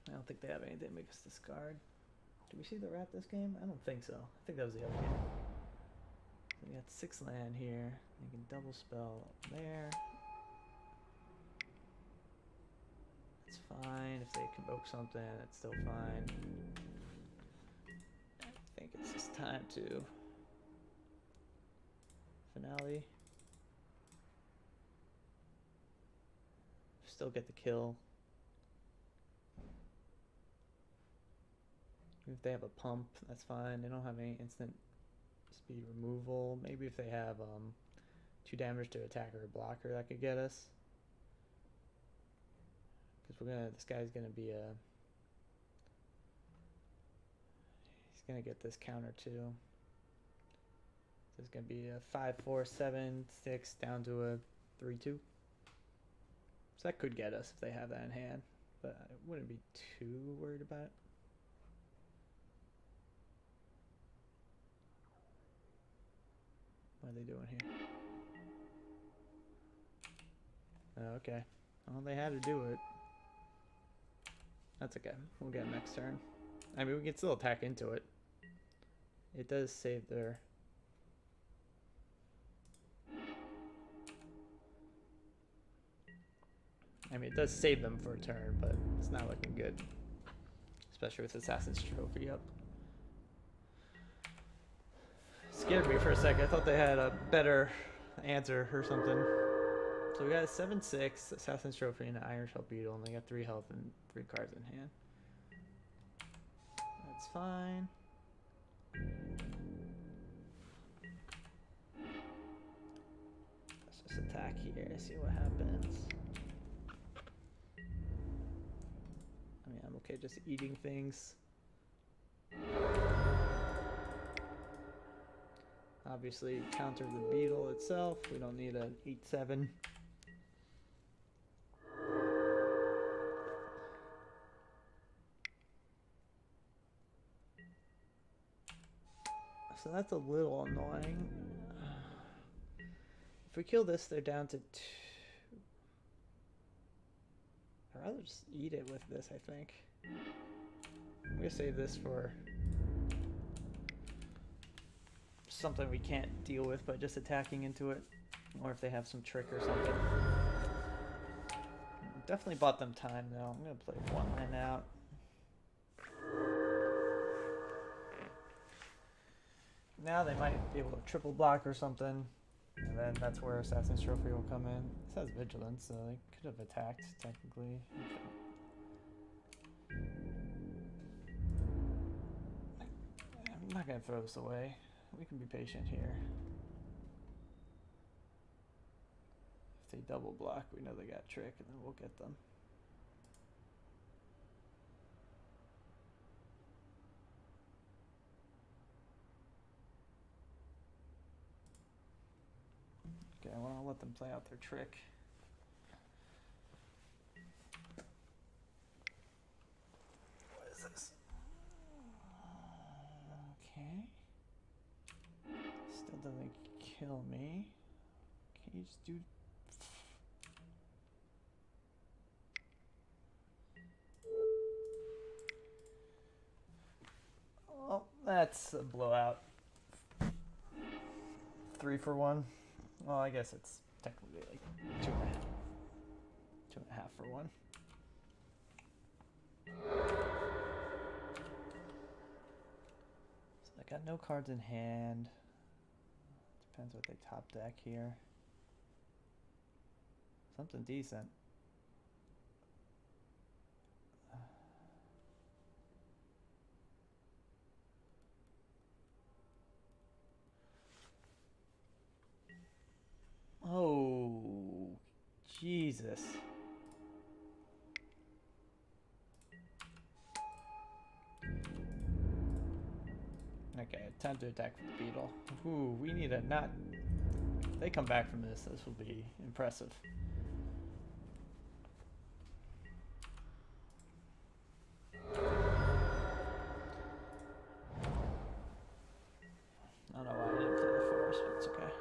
I don't think they have anything to make us discard. Did we see the rat this game? I don't think so. I think that was the other game. So we got 6 land here. You can double spell there. It's fine. If they convoke something, it's still fine. I think it's just time to finale. Still get the kill. If they have a pump, that's fine. They don't have any instant speed removal. Maybe if they have 2 damage to attacker or blocker, that could get us. Because this guy's gonna be he's gonna get this counter too. So it's gonna be a 5-4-7-6 down to a 3-2. So that could get us if they have that in hand, but I wouldn't be too worried about it. What are they doing here? Oh, okay. Well, they had to do it. That's okay. We'll get next turn. I mean, we can still attack into it. It does save their... I mean, it does save them for a turn, but it's not looking good. Especially with Assassin's Trophy up. Scared me for a second. I thought they had a better answer or something. So we got a 7-6 Assassin's Trophy and an Iron Shell Beetle, and they got 3 health and 3 cards in hand. That's fine. Let's just attack here, see what happens. I mean, I'm okay just eating things. Obviously, counter the beetle itself. We don't need an 8-7. So that's a little annoying. If we kill this, they're down to 2. I'd rather just eat it with this, I think. I'm gonna save this for something we can't deal with by just attacking into it, or if they have some trick or something. Definitely bought them time though. I'm gonna play 1 land out. Now they might be able to triple block or something, and then that's where Assassin's Trophy will come in. This has Vigilance, so they could have attacked technically. I'm not gonna throw this away. We can be patient here. If they double block, we know they got trick, and then we'll get them. Okay, well, I'll let them play out their trick. What is this? Okay. Still doesn't kill me. Can you just do... Oh, that's a blowout. 3 for 1. Well, I guess it's technically like 2.5. 2.5 for 1. So I got no cards in hand. Depends what they top deck here. Something decent. Oh, Jesus. Okay, time to attack for the beetle. Ooh, we need a not... If they come back from this, this will be impressive. I don't know why I didn't play the forest, but it's okay.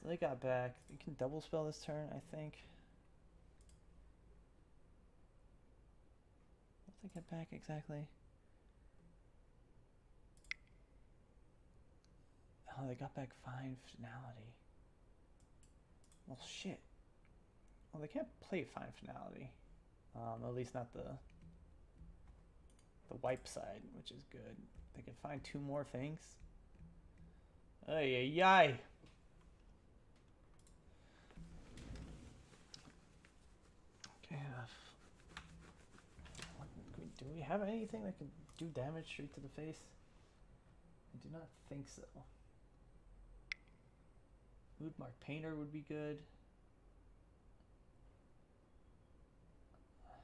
So they got back. They can double spell this turn, I think. What did they get back exactly? Oh, they got back Fine Finality. Well, shit. Well, they can't play Fine Finality. At least not the wipe side, which is good. They can find 2 more things. Ay, ay, ay. have anything that can do damage straight to the face? I do not think so. Moodmark Painter would be good.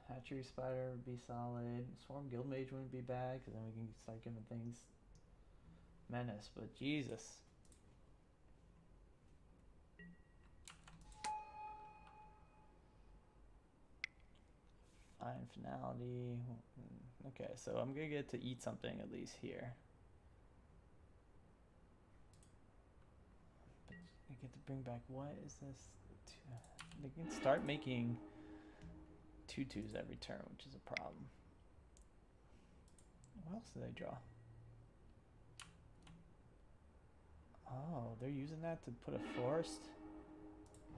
Hatchery Spider would be solid. Swarm Guildmage wouldn't be bad, because then we can start giving things menace, but Jesus. Fine Finality. Okay, so I'm gonna get to eat something at least here. But I get to bring back, what is this? They can start making 2/2s every turn, which is a problem. What else do they draw? Oh, they're using that to put a forest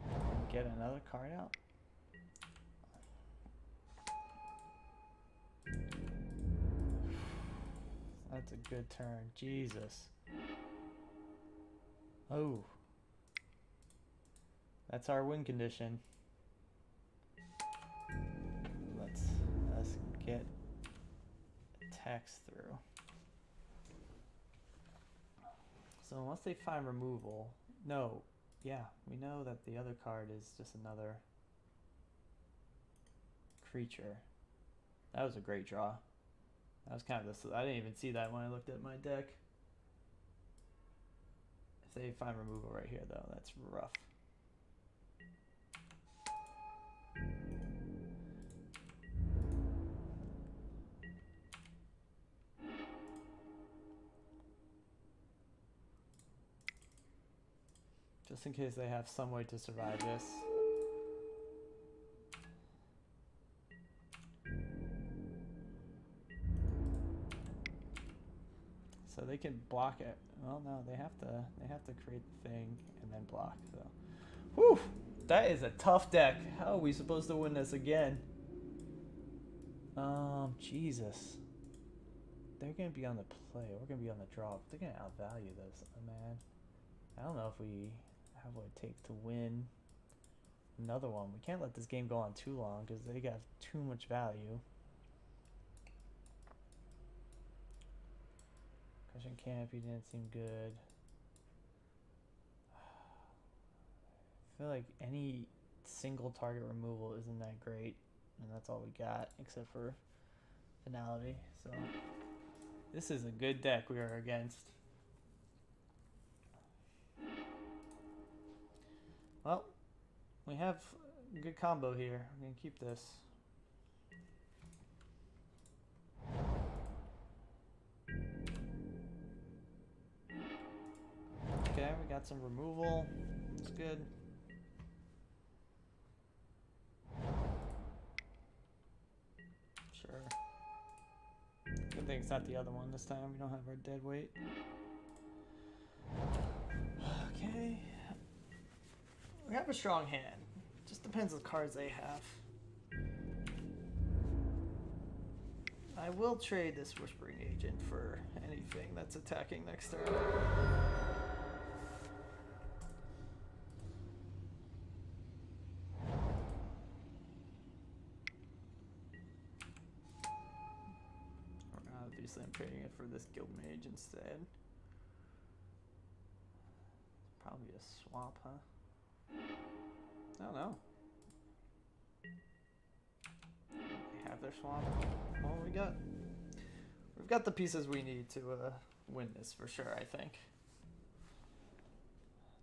and get another card out? That's a good turn. Jesus. Oh. That's our win condition. Let's get attacks through. So unless they find removal, no, yeah, we know that the other card is just another creature. That was a great draw. That was kind of this. I didn't even see that when I looked at my deck. If they find removal right here, though, that's rough. Just in case they have some way to survive this. So they can block it. Well, no, they have to create the thing and then block. So, whew, that is a tough deck. How are we supposed to win this again? Jesus. They're gonna be on the play. We're gonna be on the draw. They're gonna outvalue this, man. I don't know if we have what it takes to win another one. We can't let this game go on too long because they got too much value. Crushing Canopy didn't seem good. I feel like any single target removal isn't that great, and that's all we got except for Finality. So this is a good deck we are against. Well, we have a good combo here. I'm gonna keep this. Okay, we got some removal. That's good. Sure. Good thing it's not the other one this time. We don't have our dead weight. Okay. We have a strong hand. Just depends on the cards they have. I will trade this Whispering Agent for anything that's attacking next turn. Obviously, I'm trading it for this Guild Mage instead. Probably a swap, huh? I don't know. They have their swamp. Well, we've got the pieces we need to win this for sure, I think.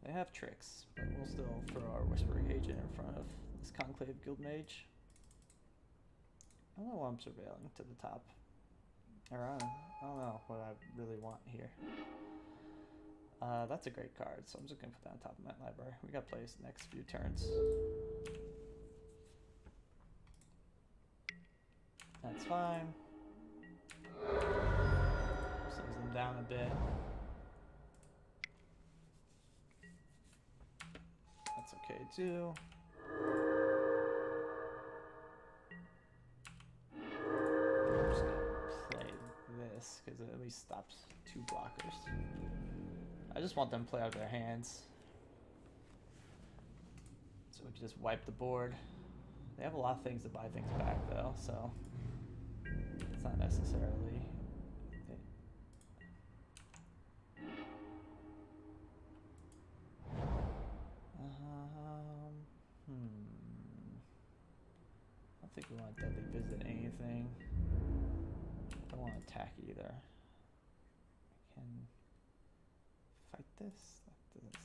They have tricks, but we'll still throw our Whispering Agent in front of this Conclave Guild Mage. I don't know why I'm surveilling to the top. Or I don't know what I really want here. That's a great card, so I'm just gonna put that on top of my library. We got plays next few turns. That's fine. Slows them down a bit. That's okay too. I'm just gonna play this because it at least stops 2 blockers. I just want them to play out of their hands. So we can just wipe the board. They have a lot of things to buy things back though, so it's not necessary. want to deadly visit anything. I don't want to attack either. I can fight this.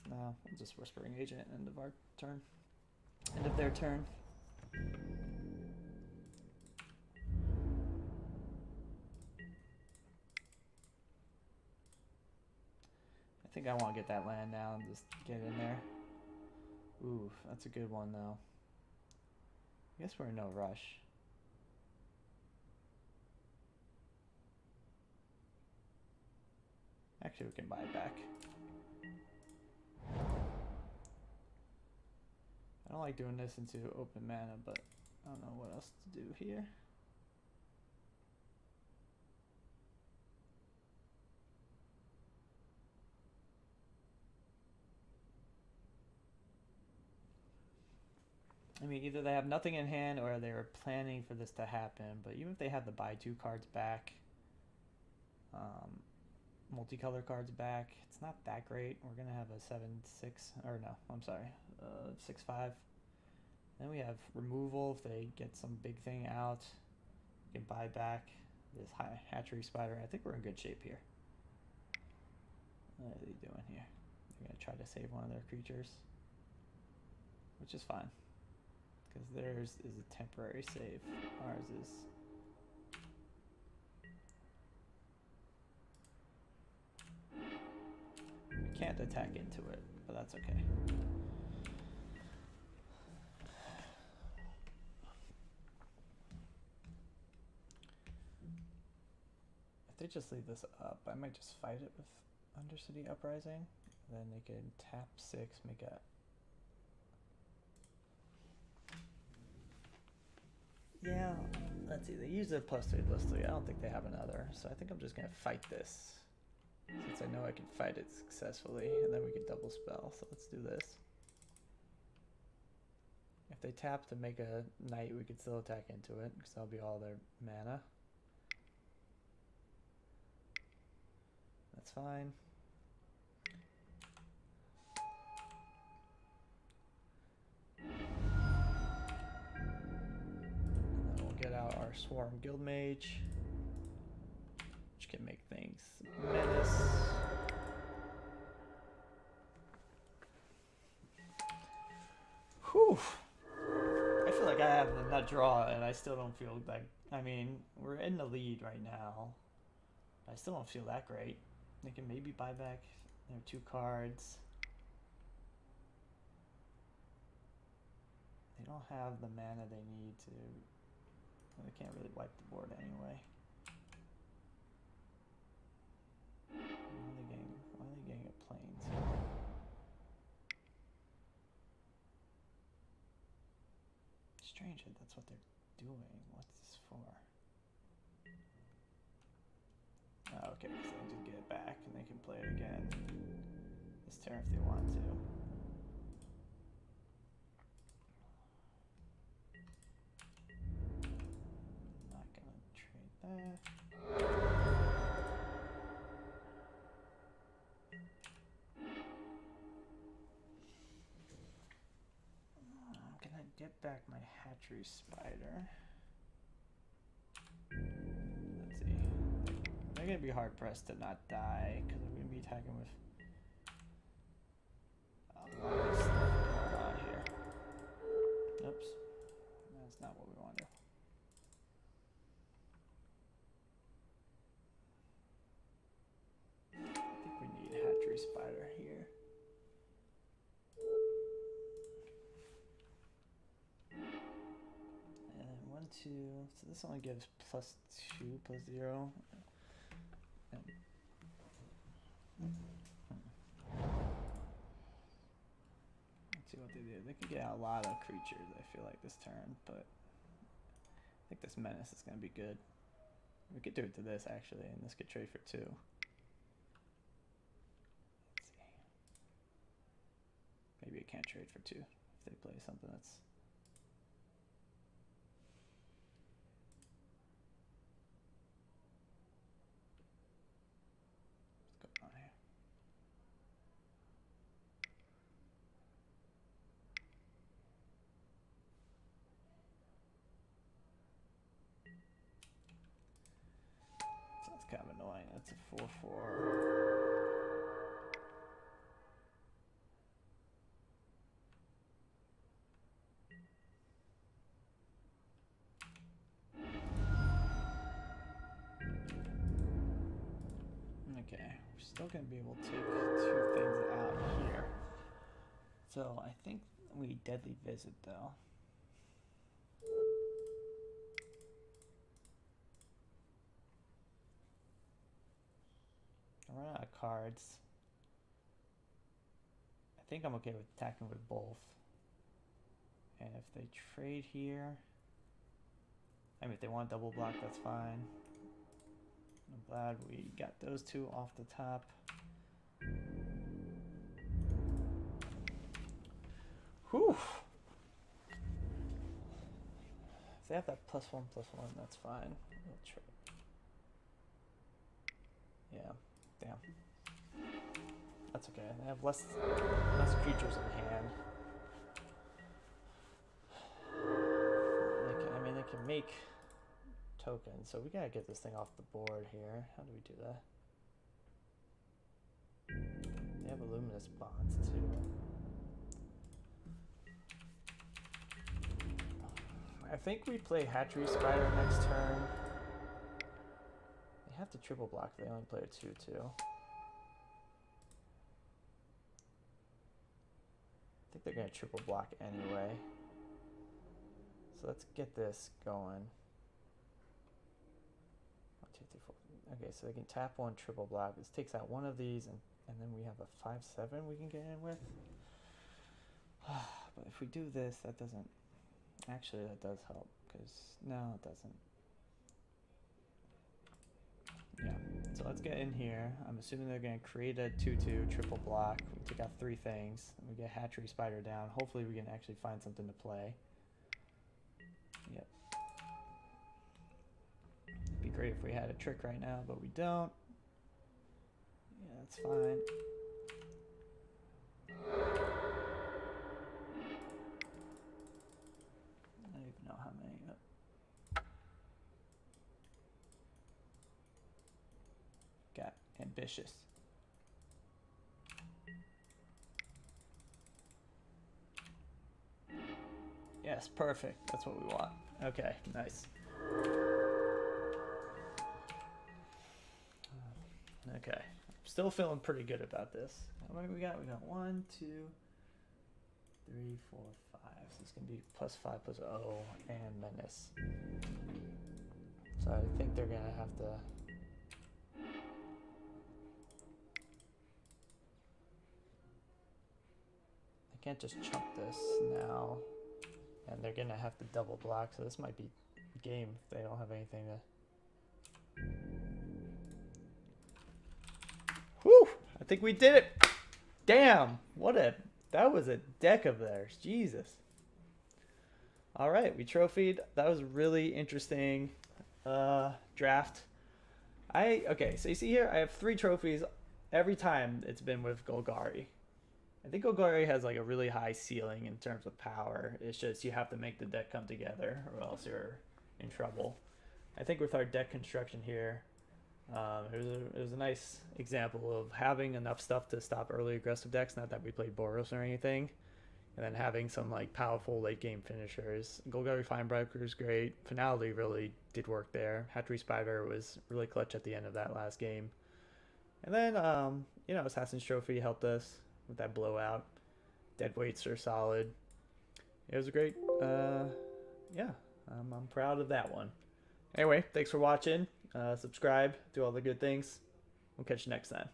No, we'll just Whispering Agent at end of our turn. End of their turn. I think I want to get that land now and just get in there. Ooh, that's a good one though. I guess we're in no rush. Actually, we can buy it back. I don't like doing this into open mana, but I don't know what else to do here. I mean, either they have nothing in hand or they were planning for this to happen, but even if they have the buy 2 cards back, multicolor cards back, it's not that great. We're going to have a 7-6, or no, I'm sorry, 6-5. Then we have removal if they get some big thing out. We can buy back this hatchery spider. I think we're in good shape here. What are they doing here? They're going to try to save one of their creatures, which is fine. Because theirs is a temporary save. Ours is. We can't attack into it, but that's okay. If they just leave this up, I might just fight it with Undercity Uprising. Then they can tap 6, make a. Yeah, let's see. They use a +3/+3. I don't think they have another, so I think I'm just gonna fight this, since I know I can fight it successfully, and then we can double spell. So let's do this. If they tap to make a knight, we could still attack into it, because that'll be all their mana. That's fine. Get out our Swarm Guildmage, which can make things menace. Whew. I feel like I have a nut draw and I still don't feel like, I mean, we're in the lead right now. I still don't feel that great. They can maybe buy back their 2 cards. They don't have the mana they need to. They can't really wipe the board anyway. Why are they getting a plains here? Strange that that's what they're doing. What's this for? Oh, okay, so they'll just get it back and they can play it again this turn if they want to. That. I'm gonna get back my hatchery spider. Let's see. They're gonna be hard pressed to not die because we're gonna be attacking with a lot of stuff going on here. Oops. That's not what we want to do. Spider here. And 1, 2. So this only gives +2, +0. And let's see what they do. They could get a lot of creatures, I feel like, this turn, but I think this menace is going to be good. We could do it to this, actually, and this could trade for 2. Maybe it can't trade for 2 if they play something that's. What's going on here? that's a 4/4. Okay, we're still gonna be able to take 2 things out here. So I think we deadly visit though. I run out of cards. I think I'm okay with attacking with both. And if they trade here, I mean, if they want double block, that's fine. I'm glad we got those 2 off the top. Whew. If they have that +1/+1, that's fine. We'll trade. Yeah, damn. That's okay. They have less creatures in hand. I mean, they can make tokens, so we gotta get this thing off the board here. How do we do that? They have a luminous bonds too. I think we play Hatchery Spider next turn. They have to triple block. They only play a 2/2. I think they're gonna triple block anyway. So let's get this going. 1, 2, 3, 4. Okay, so they can tap 1, triple block. This takes out one of these, and then we have a 5/7 we can get in with. But if we do this, that doesn't. Actually, that does help, because no, it doesn't. Yeah, so let's get in here. I'm assuming they're going to create a 2/2 triple block. We take out 3 things, and we get Hatchery Spider down. Hopefully we can actually find something to play. Yep. It'd be great if we had a trick right now, but we don't. Yeah, that's fine. I don't even know how many. Got ambitious. Yes, perfect. That's what we want. Okay, nice. Okay, still feeling pretty good about this. How many we got? We got 1, 2, 3, 4, 5. So it's gonna be +5 +0 and menace. So I think they're gonna have to. I can't just chump this now, and they're gonna have to double block. So this might be game if they don't have anything to. Whew! I think we did it. Damn! That was a deck of theirs. Jesus. All right, we trophied. That was a really interesting draft. Okay, so you see here, I have 3 trophies every time it's been with Golgari. I think Golgari has like a really high ceiling in terms of power. It's just you have to make the deck come together or else you're in trouble. I think with our deck construction here, it was a nice example of having enough stuff to stop early aggressive decks. Not that we played Boros or anything, and then having some like powerful late game finishers. Golgari Finebreaker is great. Finality really did work there. Hatchery Spider was really clutch at the end of that last game, and then Assassin's Trophy helped us with that blowout. Deadweights are solid. It was a great. Yeah, I'm proud of that one. Anyway, thanks for watching. Subscribe, do all the good things. We'll catch you next time.